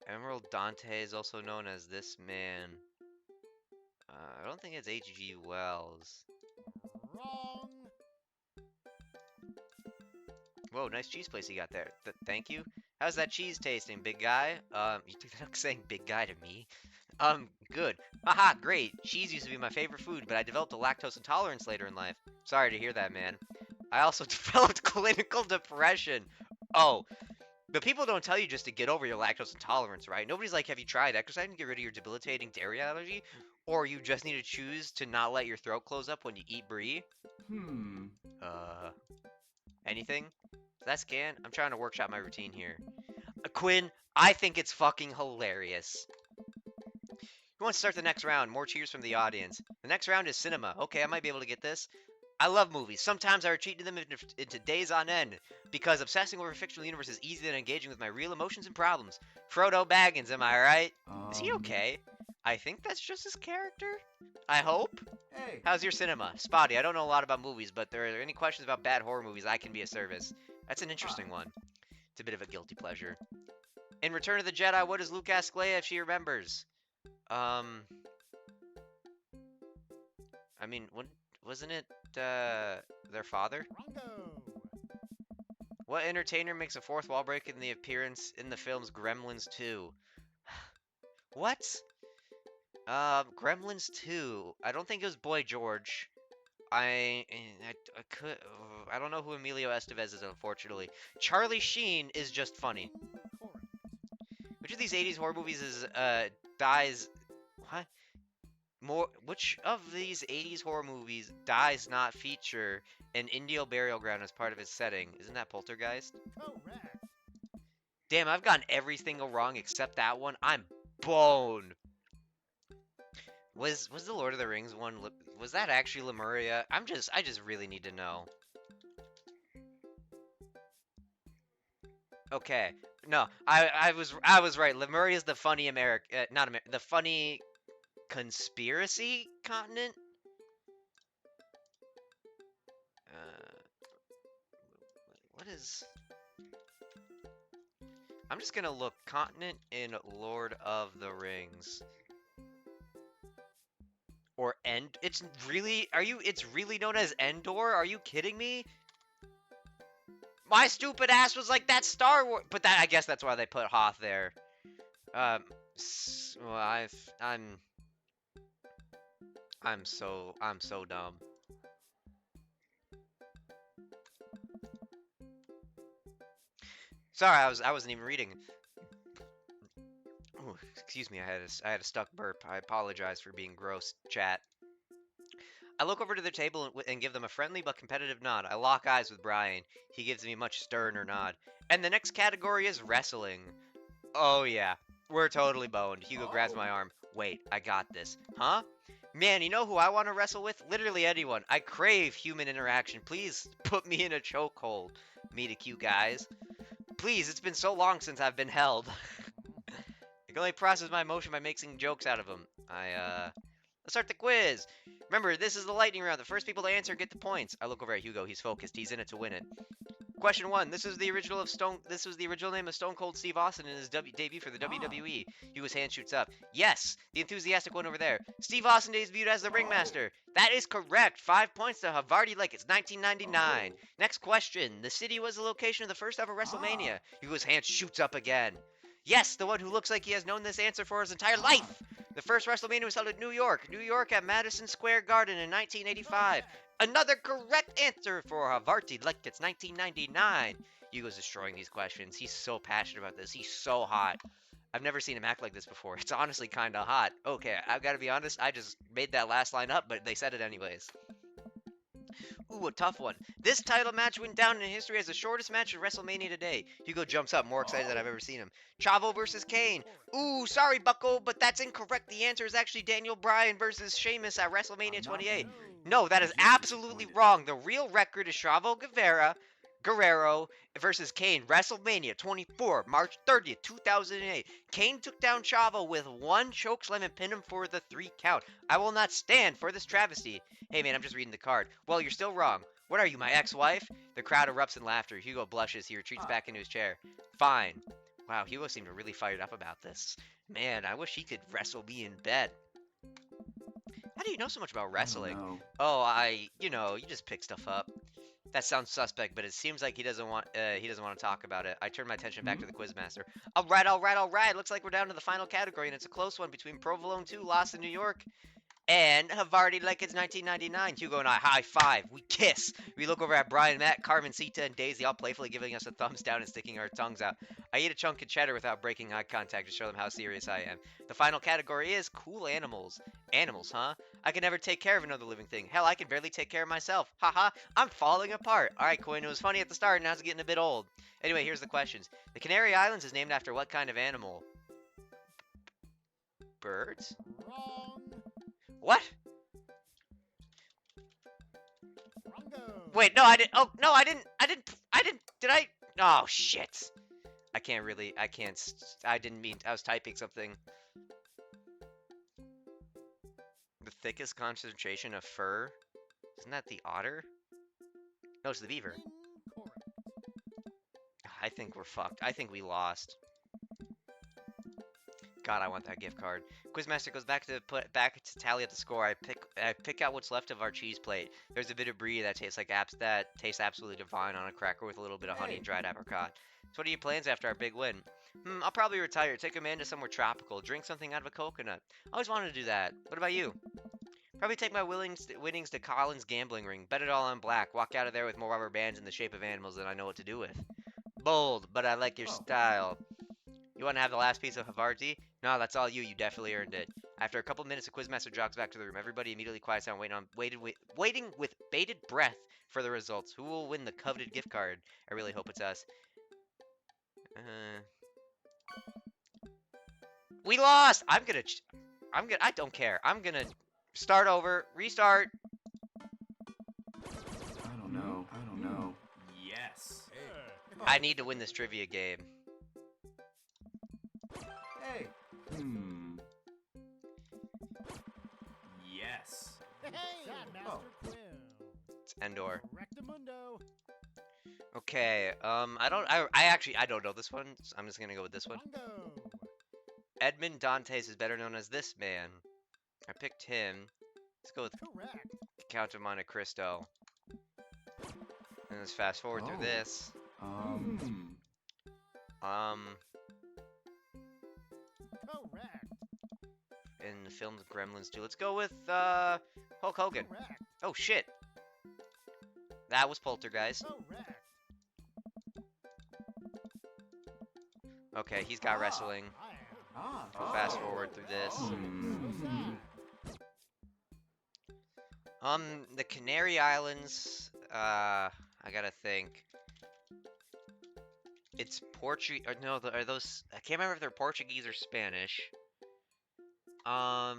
Emerald Dante is also known as this man. I don't think it's H.G. Wells. Wrong. Whoa, nice cheese place you got there. Thank you. How's that cheese tasting, big guy? You took that saying big guy to me. Good. Haha, great. Cheese used to be my favorite food, but I developed a lactose intolerance later in life. Sorry to hear that, man. I also developed clinical depression. Oh, but people don't tell you just to get over your lactose intolerance, right? Nobody's like, have you tried exercising to get rid of your debilitating dairy allergy? Or you just need to choose to not let your throat close up when you eat brie? Anything? That's can. I'm trying to workshop my routine here. Quinn, I think it's fucking hilarious. Who wants to start the next round? More cheers from the audience. The next round is cinema. Okay, I might be able to get this. I love movies. Sometimes I retreat into them into days on end, because obsessing over a fictional universe is easier than engaging with my real emotions and problems. Frodo Baggins, am I right? Is he okay? I think that's just his character. I hope. Hey. How's your cinema? Spotty, I don't know a lot about movies, but there are any questions about bad horror movies, I can be of service. That's an interesting one. It's a bit of a guilty pleasure. In Return of the Jedi, what does Luke ask Leia if she remembers? I mean, wasn't it, their father? Wrongo. What entertainer makes a fourth wall break in the appearance in the films Gremlins 2? What? Gremlins 2. I don't think it was Boy George. I could. I don't know who Emilio Estevez is, unfortunately. Charlie Sheen is just funny. Correct. Which of these 80s horror movies is, dies. What? Which of these 80s horror movies does not feature an Indio burial ground as part of its setting? Isn't that Poltergeist? Correct. Damn, I've gotten every single wrong except that one. I'm boned. Was the Lord of the Rings one? Was that actually Lemuria? I just really need to know. Okay, no, I was right. Lemuria is the funny not the funny conspiracy continent. Uh, what is? I'm just gonna look continent in Lord of the Rings. Or End. It's really. Are you? It's really known as Endor. Are you kidding me? My stupid ass was like that Star Wars, but that I guess that's why they put Hoth there. Well, I'm so dumb. Sorry, I wasn't even reading. Ooh, excuse me, I had a stuck burp. I apologize for being gross, chat. I look over to the table and give them a friendly but competitive nod. I lock eyes with Brian. He gives me a much sterner nod. And the next category is wrestling. Oh yeah, we're totally boned. Hugo grabs my arm. Wait, I got this. Huh? Man, you know who I want to wrestle with? Literally anyone. I crave human interaction. Please put me in a chokehold. Meet a cute guys. Please, it's been so long since I've been held. I can only process my emotion by making jokes out of them. Let's start the quiz. Remember, this is the lightning round. The first people to answer get the points. I look over at Hugo. He's focused. He's in it to win it. Question 1. This was the original name of Stone Cold Steve Austin in his debut for the WWE. Hugo's hand shoots up. Yes, the enthusiastic one over there. Steve Austin debuted as the ringmaster. That is correct. 5 points to Havarti like it's 1999. Next question. The city was the location of the first ever WrestleMania. Hugo's hand shoots up again. Yes, the one who looks like he has known this answer for his entire life. The first WrestleMania was held in New York at Madison Square Garden in 1985. Another correct answer for Havarti, like it's 1999. Hugo's destroying these questions. He's so passionate about this. He's so hot. I've never seen him act like this before. It's honestly kind of hot. Okay, I've got to be honest. I just made that last line up, but they said it anyways. Ooh, a tough one. This title match went down in history as the shortest match of WrestleMania today. Hugo jumps up, more excited than I've ever seen him. Chavo versus Kane. Ooh, sorry, Bucko, but that's incorrect. The answer is actually Daniel Bryan versus Sheamus at WrestleMania 28. No, that is absolutely wrong. The real record is Chavo Guerrero versus Kane, WrestleMania 24, March 30th, 2008. Kane took down Chavo with one chokeslam and pinned him for the 3 count. I will not stand for this travesty. Hey man, I'm just reading the card. Well, you're still wrong. What are you, my ex-wife? The crowd erupts in laughter. Hugo blushes. He retreats back into his chair. Fine. Wow, Hugo seemed really fired up about this. Man, I wish he could wrestle me in bed. How do you know so much about wrestling? Oh, you just pick stuff up. That sounds suspect, but it seems like he doesn't want to talk about it. I turn my attention back to the quizmaster. All right. Looks like we're down to the final category, and it's a close one between Provolone 2, Lost in New York, and Havarti like it's 1999. Hugo and I high five. We kiss. We look over at Brian, Matt, Carmencita, and Daisy, all playfully giving us a thumbs down and sticking our tongues out. I eat a chunk of cheddar without breaking eye contact to show them how serious I am. The final category is cool animals. Animals, huh? I can never take care of another living thing. Hell, I can barely take care of myself. Haha, I'm falling apart. Alright, Quinn, it was funny at the start, now it's getting a bit old. Anyway, here's the questions. The Canary Islands is named after what kind of animal? Birds? Wrong. What? Wrongo. Wait, no, I didn't. Oh, no, I didn't. Did I? Oh, shit. I didn't mean. I was typing something. The thickest concentration of fur? Isn't that the otter? No, it's the beaver. Incorrect. I think we're fucked. I think we lost. God, I want that gift card. Quizmaster goes back to tally up the score. I I pick out what's left of our cheese plate. There's a bit of brie that tastes like tastes absolutely divine on a cracker with a little bit of honey and dried apricot. So what are your plans after our big win? I'll probably retire, take Amanda somewhere tropical, drink something out of a coconut. I always wanted to do that. What about you? Probably take my winnings to Colin's gambling ring, bet it all on black, walk out of there with more rubber bands in the shape of animals than I know what to do with. Bold, but I like your Oh. style. You want to have the last piece of Havarti? No, that's all you. You definitely earned it. After a couple minutes, the quizmaster jogs back to the room. Everybody immediately quiets down, waiting with bated breath for the results. Who will win the coveted gift card? I really hope it's us. We lost. I don't care. I'm gonna start over. Restart. I don't know. I don't know. Yes. I need to win this trivia game. Hey. Yes. Hey, Master Quill. It's Endor. Rectamundo. Okay. I don't know this one. So I'm just gonna go with this one. Frongo. Edmond Dantes is better known as this man. I picked him. Let's go with Correct. Count of Monte Cristo. And let's fast forward through Oh. this. Correct. In the film Gremlins 2, let's go with Hulk Hogan. Correct. Oh shit. That was Poltergeist. Correct. Okay, he's got wrestling. I am. We'll fast forward through this. The Canary Islands, I gotta think. It's Portuguese, or no, are those, I can't remember if they're Portuguese or Spanish. I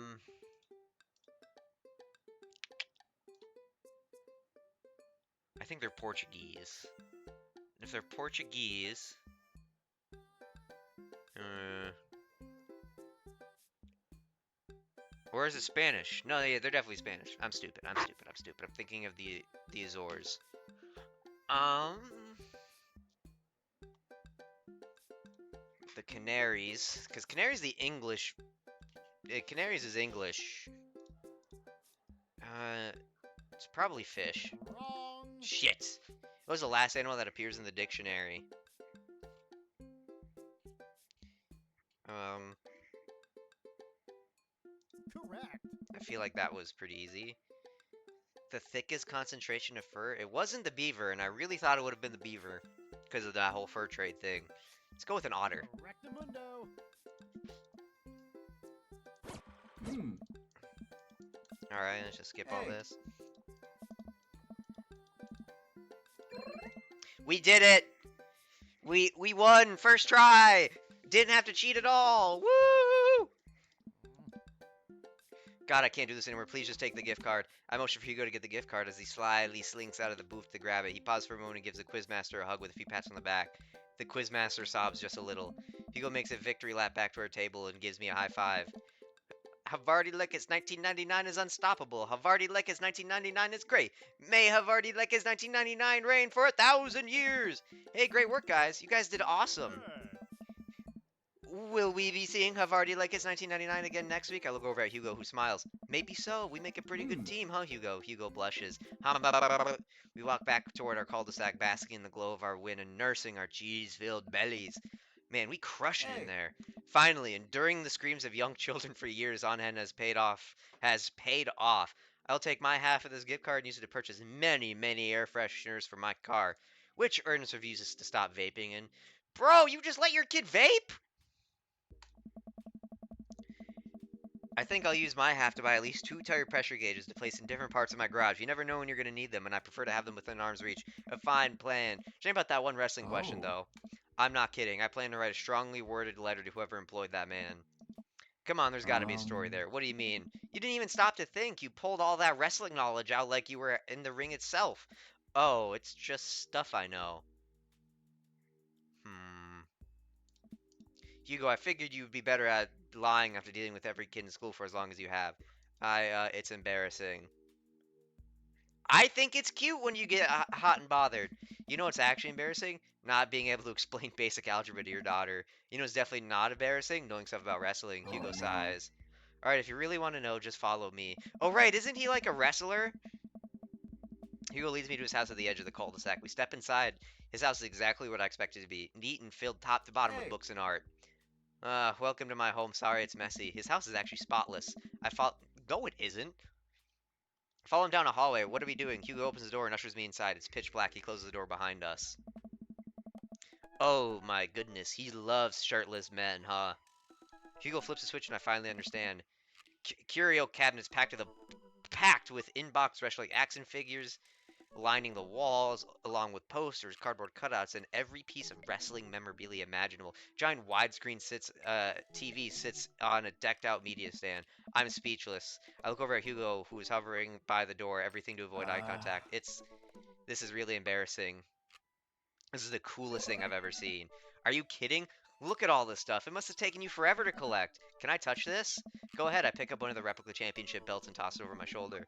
think they're Portuguese. If they're Portuguese, or is it Spanish? No, yeah, they're definitely Spanish. I'm stupid. I'm thinking of the Azores. The Canaries, because Canaries the English. Canaries is English. It's probably fish. Wrong. Shit. What was the last animal that appears in the dictionary? Correct. I feel like that was pretty easy. The thickest concentration of fur? It wasn't the beaver, and I really thought it would have been the beaver because of that whole fur trade thing. Let's go with an otter. Rectamundo. Alright, let's just skip all Hey. this. We did it! We won! First try! Didn't have to cheat at all! Woo! God, I can't do this anymore. Please just take the gift card. I motion for Hugo to get the gift card as he slyly slinks out of the booth to grab it. He pauses for a moment and gives the quizmaster a hug with a few pats on the back. The quizmaster sobs just a little. Hugo makes a victory lap back to our table and gives me a high five. Havarti Lekis 1999 is unstoppable. Havarti Lekis 1999 is great. May Havarti Lekis 1999 reign for 1,000 years. Hey, great work, guys. You guys did awesome. Will we be seeing Havarti Lekis 1999 again next week? I look over at Hugo, who smiles. Maybe so. We make a pretty good team, huh, Hugo? Hugo blushes. We walk back toward our cul-de-sac, basking in the glow of our win and nursing our cheese-filled bellies. Man, we crushed it in there. Finally, enduring the screams of young children for years on end has paid off. I'll take my half of this gift card and use it to purchase many, many air fresheners for my car, which Ernest refuses to stop vaping in. Bro, you just let your kid vape? I think I'll use my half to buy at least 2 tire pressure gauges to place in different parts of my garage. You never know when you're going to need them, and I prefer to have them within arm's reach. A fine plan. Shame about that one wrestling question, though. I'm not kidding. I plan to write a strongly worded letter to whoever employed that man. Come on, there's got to be a story there. What do you mean? You didn't even stop to think. You pulled all that wrestling knowledge out like you were in the ring itself. Oh, it's just stuff I know. Hugo, I figured you'd be better at lying after dealing with every kid in school for as long as you have. It's embarrassing. I think it's cute when you get hot and bothered. You know what's actually embarrassing? Not being able to explain basic algebra to your daughter. You know it's definitely not embarrassing? Knowing stuff about wrestling. Hugo sighs. Alright, if you really want to know, just follow me. Oh, right, isn't he like a wrestler? Hugo leads me to his house at the edge of the cul-de-sac. We step inside. His house is exactly what I expected it to be. Neat and filled top to bottom with Hey. books and art. Welcome to my home. Sorry it's messy. His house is actually spotless. I thought... No, it isn't. Follow him down a hallway. What are we doing? Hugo opens the door and ushers me inside. It's pitch black. He closes the door behind us. Oh my goodness. He loves shirtless men, huh? Hugo flips a switch and I finally understand. Curio cabinets packed with in-box wrestling action figures, lining the walls, along with posters, cardboard cutouts, and every piece of wrestling memorabilia imaginable. Giant widescreen TV sits on a decked-out media stand. I'm speechless. I look over at Hugo, who is hovering by the door, everything to avoid eye Uh. contact. This is really embarrassing. This is the coolest thing I've ever seen. Are you kidding? Look at all this stuff. It must have taken you forever to collect. Can I touch this? Go ahead. I pick up one of the replica championship belts and toss it over my shoulder.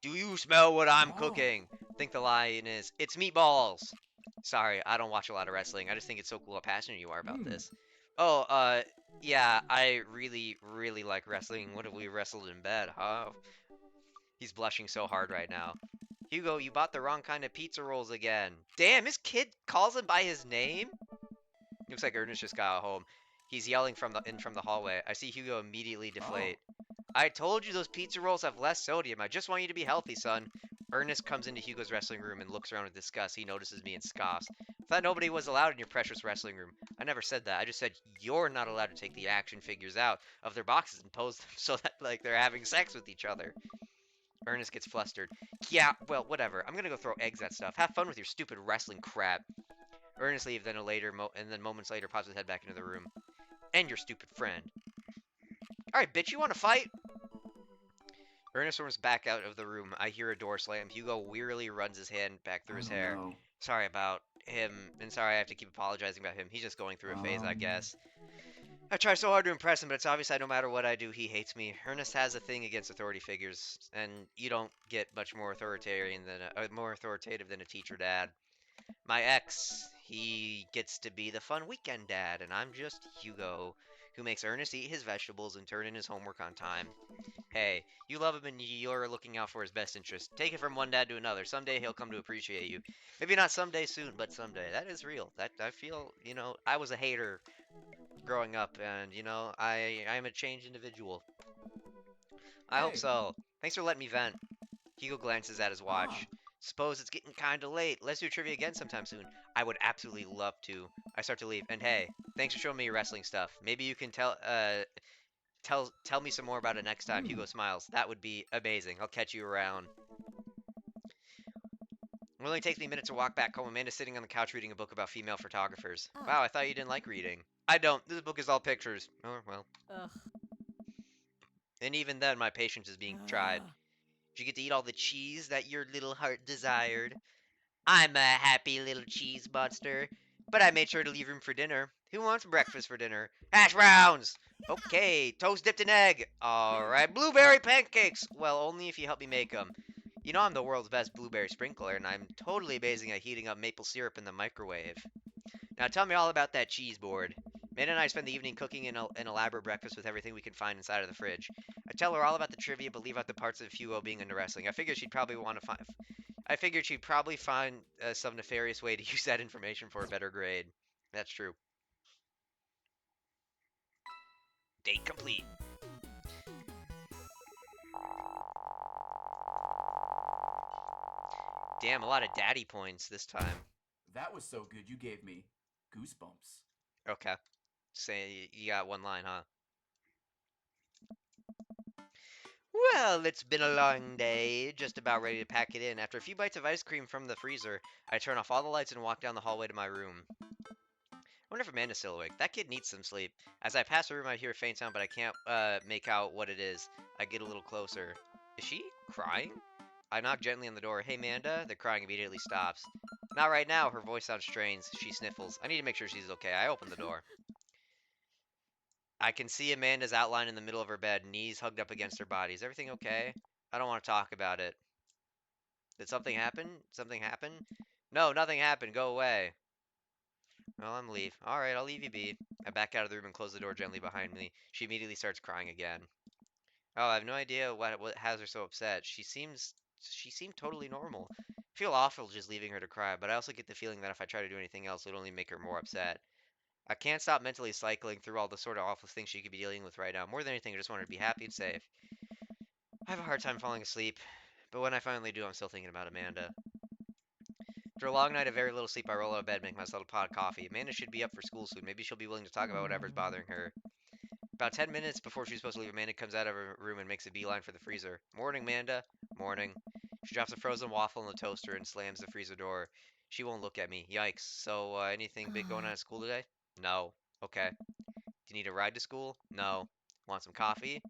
Do you smell what I'm Oh. cooking? Think the line is, it's meatballs. Sorry, I don't watch a lot of wrestling. I just think it's so cool how passionate you are about Hmm. this. Oh, yeah, I really, really like wrestling. What if we wrestled in bed, huh? He's blushing so hard right now. Hugo, you bought the wrong kind of pizza rolls again. Damn, this kid calls him by his name? Looks like Ernest just got home. He's yelling from the hallway. I see Hugo immediately Oh. deflate. I told you those pizza rolls have less sodium. I just want you to be healthy, son. Ernest comes into Hugo's wrestling room and looks around with disgust. He notices me and scoffs. Thought nobody was allowed in your precious wrestling room. I never said that. I just said you're not allowed to take the action figures out of their boxes and pose them so that like they're having sex with each other. Ernest gets flustered. Yeah, well, whatever. I'm gonna go throw eggs at stuff. Have fun with your stupid wrestling crap. Ernest leaves, and then moments later pops his head back into the room. And your stupid friend. Alright, bitch, you wanna fight? Ernest storms back out of the room. I hear a door slam. Hugo wearily runs his hand back through his Oh hair. no. Sorry about him, and sorry I have to keep apologizing about him. He's just going through a phase, I guess. I try so hard to impress him, but it's obvious that no matter what I do, he hates me. Ernest has a thing against authority figures, and you don't get much more more authoritative than a teacher dad. My ex, he gets to be the fun weekend dad, and I'm just Hugo, who makes Ernest eat his vegetables and turn in his homework on time. Hey, you love him and you're looking out for his best interest. Take it from one dad to another. Someday he'll come to appreciate you. Maybe not someday soon, but someday. That is real. That I feel, I was a hater growing up, and I'm a changed individual. I hope Hey. so. Thanks for letting me vent. Hugo glances at his Ah. watch. Suppose it's getting kinda late. Let's do trivia again sometime soon. I would absolutely love to. I start to leave. And hey, thanks for showing me your wrestling stuff. Maybe you can tell me some more about it next time. Hmm. Hugo smiles. That would be amazing. I'll catch you around. It only takes me minutes to walk back home. Amanda's sitting on the couch reading a book about female photographers. Ah. Wow, I thought you didn't like reading. I don't. This book is all pictures. Oh, well. Ugh. And even then, my patience is being tried. Ah. Did you get to eat all the cheese that your little heart desired? I'm a happy little cheese monster, but I made sure to leave room for dinner. Who wants breakfast for dinner? Hash browns! Okay, toast dipped in egg. Alright, blueberry pancakes! Well, only if you help me make them. You know I'm the world's best blueberry sprinkler, and I'm totally amazing at heating up maple syrup in the microwave. Now tell me all about that cheese board. Amanda and I spend the evening cooking an elaborate breakfast with everything we can find inside of the fridge. I tell her all about the trivia, but leave out the parts of Hugo being into wrestling. I figured she'd probably find some nefarious way to use that information for a better grade. That's true. Date complete. Damn, a lot of daddy points this time. That was so good you gave me goosebumps. Okay. Say you got one line, huh? Well, it's been a long day. Just about ready to pack it in. After a few bites of ice cream from the freezer, I turn off all the lights and walk down the hallway to my room. I wonder if Amanda's still awake. That kid needs some sleep. As I pass the room, I hear a faint sound, but I can't make out what it is. I get a little closer. Is she crying? I knock gently on the door. Hey, Amanda. The crying immediately stops. Not right now. Her voice sounds strange. She sniffles. I need to make sure she's okay. I open the door. I can see Amanda's outline in the middle of her bed, knees hugged up against her body. Is everything okay? I don't want to talk about it. Did something happen? Something happen? No, nothing happened. Go away. Well, I'm leave. All right, I'll leave you be. I back out of the room and close the door gently behind me. She immediately starts crying again. Oh, I have no idea what has her so upset. She seemed totally normal. I feel awful just leaving her to cry, but I also get the feeling that if I try to do anything else, it'll only make her more upset. I can't stop mentally cycling through all the sort of awful things she could be dealing with right now. More than anything, I just want her to be happy and safe. I have a hard time falling asleep, but when I finally do, I'm still thinking about Amanda. After a long night of very little sleep, I roll out of bed, make myself a pot of coffee. Amanda should be up for school soon. Maybe she'll be willing to talk about whatever's bothering her. About 10 minutes before she's supposed to leave, Amanda comes out of her room and makes a beeline for the freezer. Morning, Amanda. Morning. She drops a frozen waffle in the toaster and slams the freezer door. She won't look at me. Yikes. So, anything big going on at school today? No. Okay. Do you need a ride to school? No. Want some coffee?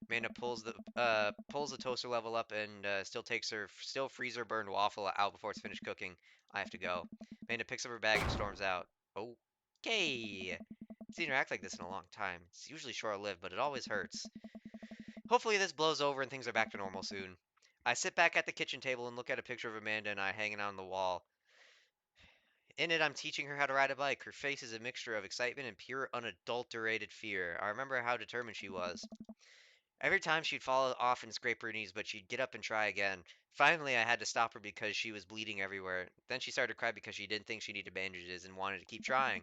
Amanda pulls the toaster level up and still takes her still freezer burned waffle out before it's finished cooking. I have to go. Amanda picks up her bag and storms out. Okay. Seen her act like this in a long time. It's usually short-lived, but it always hurts. Hopefully this blows over and things are back to normal soon. I sit back at the kitchen table and look at a picture of Amanda and I hanging on the wall. In it, I'm teaching her how to ride a bike. Her face is a mixture of excitement and pure, unadulterated fear. I remember how determined she was. Every time she'd fall off and scrape her knees, but she'd get up and try again. Finally, I had to stop her because she was bleeding everywhere. Then she started to cry because she didn't think she needed bandages and wanted to keep trying.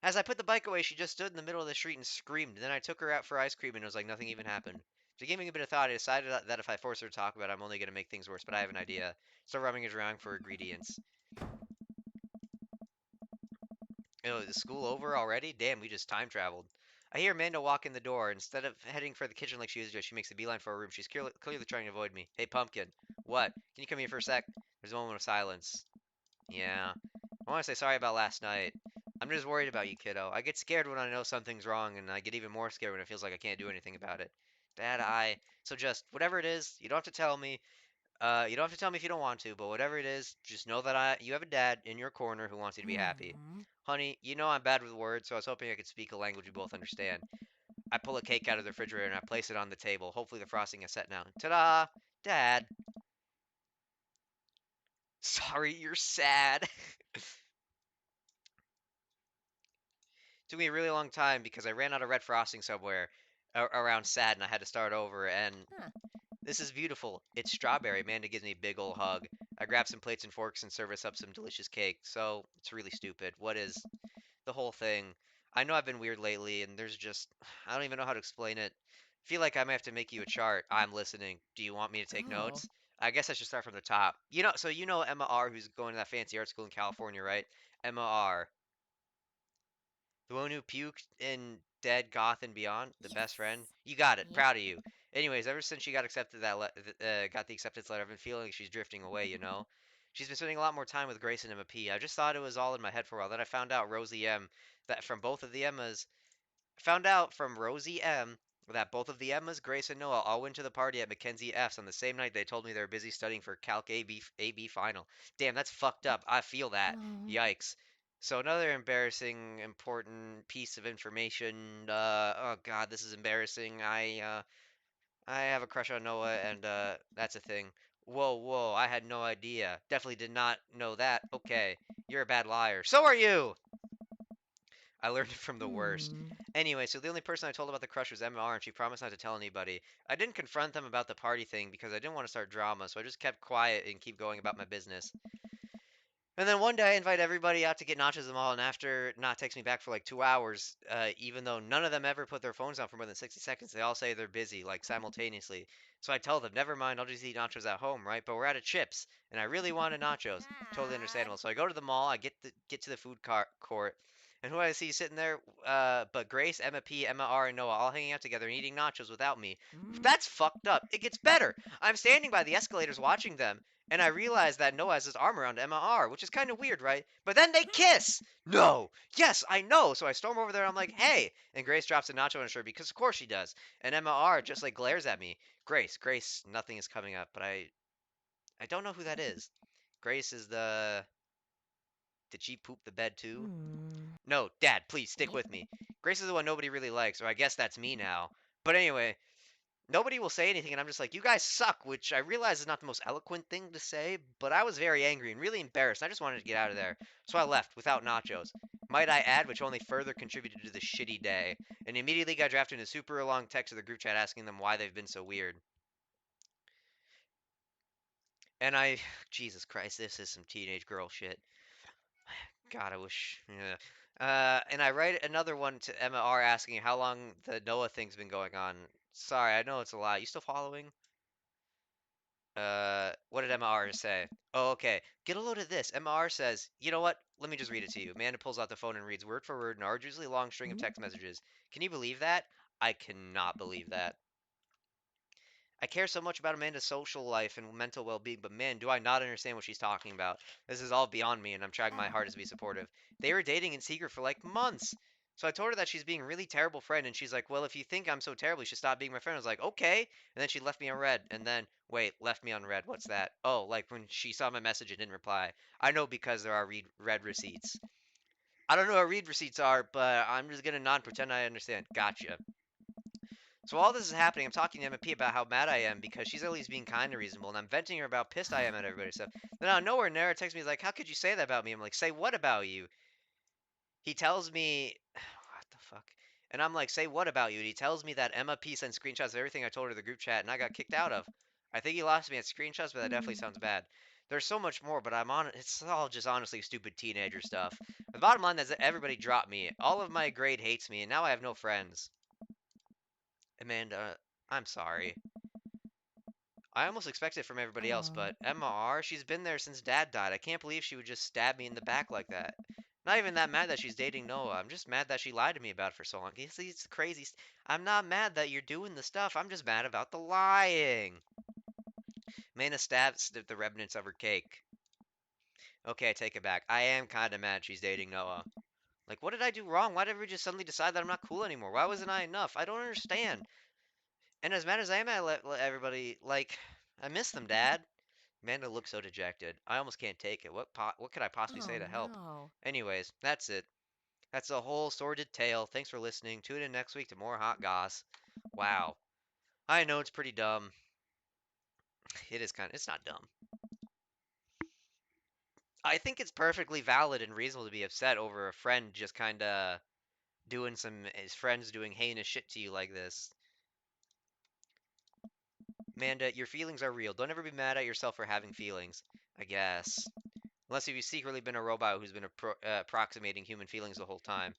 As I put the bike away, she just stood in the middle of the street and screamed. Then I took her out for ice cream and it was like nothing even happened. After giving a bit of thought, I decided that if I force her to talk about it, I'm only going to make things worse, but I have an idea. So rummaging around for ingredients. Oh, is school over already? Damn, we just time traveled. I hear Amanda walk in the door. Instead of heading for the kitchen like she usually does, she makes a beeline for her room. She's clearly trying to avoid me. Hey, Pumpkin. What? Can you come here for a sec? There's a moment of silence. Yeah. I want to say sorry about last night. I'm just worried about you, kiddo. I get scared when I know something's wrong, and I get even more scared when it feels like I can't do anything about it. Dad, So just, whatever it is, you don't have to tell me. You don't have to tell me if you don't want to, but whatever it is, just know that you have a dad in your corner who wants you to be happy. Honey, you know I'm bad with words, so I was hoping I could speak a language we both understand. I pull a cake out of the refrigerator and I place it on the table. Hopefully the frosting is set now. Ta-da! Dad. Sorry, you're sad. Took me a really long time because I ran out of red frosting somewhere around sad and I had to start over. And Huh. this is beautiful. It's strawberry. Amanda gives me a big old hug. I grab some plates and forks and serve us up some delicious cake. So it's really stupid. What is the whole thing? I know I've been weird lately and there's just, I don't even know how to explain it. Feel like I might have to make you a chart. I'm listening. Do you want me to take Oh. notes? I guess I should start from the top. So you know Emma R, who's going to that fancy art school in California, right? Emma R. The one who puked in Dead Goth and Beyond, the Yes. best friend. You got it. Yep. Proud of you. Anyways, ever since she got accepted got the acceptance letter, I've been feeling like she's drifting away. She's been spending a lot more time with Grace and Emma P. I just thought it was all in my head for a while. Then I found out Rosie M. that from both of the Emmas Found out from Rosie M. that both of the Emmas, Grace and Noah, all went to the party at Mackenzie F's on the same night they told me they were busy studying for Calc AB final. Damn, that's fucked up. I feel that. Oh. Yikes. So another embarrassing, important piece of information. Oh god, this is embarrassing. I have a crush on Noah, and that's a thing. Whoa, whoa, I had no idea. Definitely did not know that. Okay, you're a bad liar. So are you. I learned it from the worst. Hmm. Anyway, so the only person I told about the crush was MR, and she promised not to tell anybody. I didn't confront them about the party thing because I didn't want to start drama, so I just kept quiet and keep going about my business. And then one day I invite everybody out to get nachos at the mall, and after not text me back for like 2 hours, even though none of them ever put their phones down for more than 60 seconds, they all say they're busy, like simultaneously. So I tell them, never mind, I'll just eat nachos at home, right? But we're out of chips, and I really wanted nachos. Totally understandable. Dad. So I go to the mall, I get to the court, and who do I see sitting there? But Grace, Emma P, Emma R, and Noah all hanging out together and eating nachos without me. Hmm. That's fucked up. It gets better. I'm standing by the escalators watching them, and I realize that Noah has his arm around Emma R, which is kind of weird, right? But then they kiss! No! Yes, I know! So I storm over there and I'm like, hey! And Grace drops a nacho on her shirt because of course she does. And Emma R just like glares at me. Grace, nothing is coming up, but I don't know who that is. Grace is the. Did she poop the bed too? Hmm. No, Dad, please stick Yep. with me. Grace is the one nobody really likes, or I guess that's me now. But anyway, nobody will say anything, and I'm just like, you guys suck, which I realize is not the most eloquent thing to say, but I was very angry and really embarrassed. I just wanted to get out of there. So I left without nachos. Might I add, which only further contributed to the shitty day. And immediately got drafted in a super long text to the group chat asking them why they've been so weird. And Jesus Christ, this is some teenage girl shit. God, I wish. Yeah. And I write another one to Emma R asking how long the Noah thing's been going on. Sorry, I know it's a lot. You still following? What did Emma R say? Oh, okay. Get a load of this. Emma R says, you know what? Let me just read it to you. Amanda pulls out the phone and reads word for word an arduously long string of text messages. Can you believe that? I cannot believe that. I care so much about Amanda's social life and mental well-being, but man, do I not understand what she's talking about. This is all beyond me, and I'm trying my hardest to be supportive. They were dating in secret for like months. So I told her that she's being a really terrible friend, and she's like, well, if you think I'm so terrible, you should stop being my friend. I was like, okay. And then she left me on red, and then, wait, left me on red. What's that? Oh, like when she saw my message and didn't reply. I know because there are read receipts. I don't know what read receipts are, but I'm just gonna nod, pretend I understand. Gotcha. So while this is happening, I'm talking to MP about how mad I am because she's at least being kind and reasonable, and I'm venting her about pissed I am at everybody. So then out of nowhere, Nara texts me like, "How could you say that about me?" I'm like, "Say what about you?" He tells me, "What the fuck?" And I'm like, "Say what about you?" And he tells me that Emma P sent screenshots of everything I told her to the group chat, and I got kicked out of. I think he lost me at screenshots, but that definitely sounds bad. There's so much more, but I'm on. It's all just honestly stupid teenager stuff. The bottom line is that everybody dropped me. All of my grade hates me, and now I have no friends. Amanda, I'm sorry. I almost expected it from everybody else, but Emma R, she's been there since Dad died. I can't believe she would just stab me in the back like that. Not even that mad that she's dating Noah. I'm just mad that she lied to me about it for so long. It's crazy. I'm not mad that you're doing the stuff. I'm just mad about the lying. Mana stabs the remnants of her cake. Okay, I take it back. I am kind of mad she's dating Noah. Like, what did I do wrong? Why did we just suddenly decide that I'm not cool anymore? Why wasn't I enough? I don't understand. And as mad as I am at everybody, like, I miss them, Dad. Amanda looks so dejected. I almost can't take it. What could I possibly say to help? Anyways, that's it. That's the whole sordid tale. Thanks for listening. Tune in next week to more hot goss. Wow. I know it's pretty dumb. It is it's not dumb. I think it's perfectly valid and reasonable to be upset over a friend just kind of doing his friends doing heinous shit to you like this. Amanda, your feelings are real. Don't ever be mad at yourself for having feelings. I guess. Unless you've secretly been a robot who's been approximating human feelings the whole time.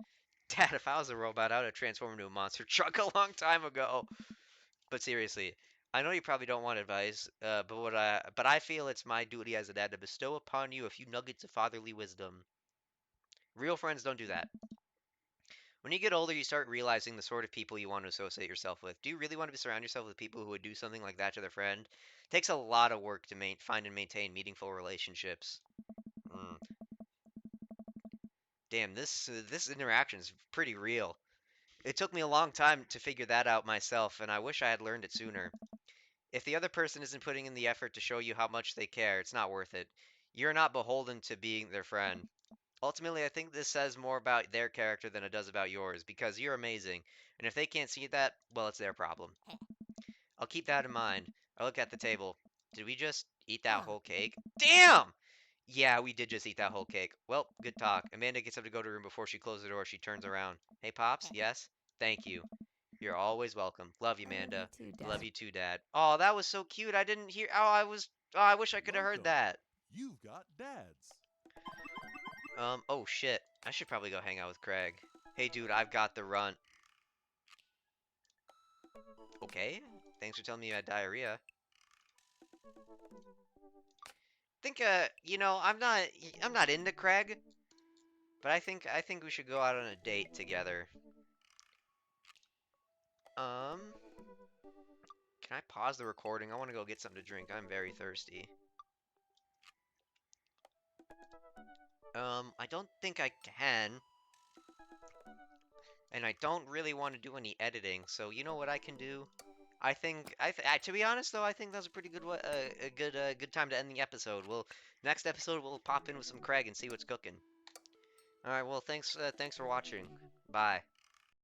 Dad, if I was a robot, I would have transformed into a monster truck a long time ago. But seriously, I know you probably don't want advice, but I feel it's my duty as a dad to bestow upon you a few nuggets of fatherly wisdom. Real friends don't do that. When you get older, you start realizing the sort of people you want to associate yourself with. Do you really want to surround yourself with people who would do something like that to their friend? It takes a lot of work to find and maintain meaningful relationships. Mm. Damn, this interaction is pretty real. It took me a long time to figure that out myself, and I wish I had learned it sooner. If the other person isn't putting in the effort to show you how much they care, it's not worth it. You're not beholden to being their friend. Ultimately, I think this says more about their character than it does about yours, because you're amazing, and if they can't see that, well, it's their problem. I'll keep that in mind. I look at the table. Did we just eat that whole cake? Damn! Yeah, we did just eat that whole cake. Well, good talk. Amanda gets up to go to her room before she closes the door. She turns around. Hey, Pops? Yes? Thank you. You're always welcome. Love you, Amanda. Love you too, Dad. Oh, that was so cute. I didn't hear. Oh, I wish I could have heard Welcome. that. You've got dads. Oh shit. I should probably go hang out with Craig. Hey, dude, I've got the runt. Okay. Thanks for telling me you had diarrhea. Think, I'm not into Craig, but I think we should go out on a date together. Um, can I pause the recording? I want to go get something to drink. I'm very thirsty. I don't think I can. And I don't really want to do any editing, so you know what I can do? To be honest though, I think that's a pretty good good time to end the episode. Next episode we'll pop in with some Craig and see what's cooking. All right, well thanks for watching. Bye.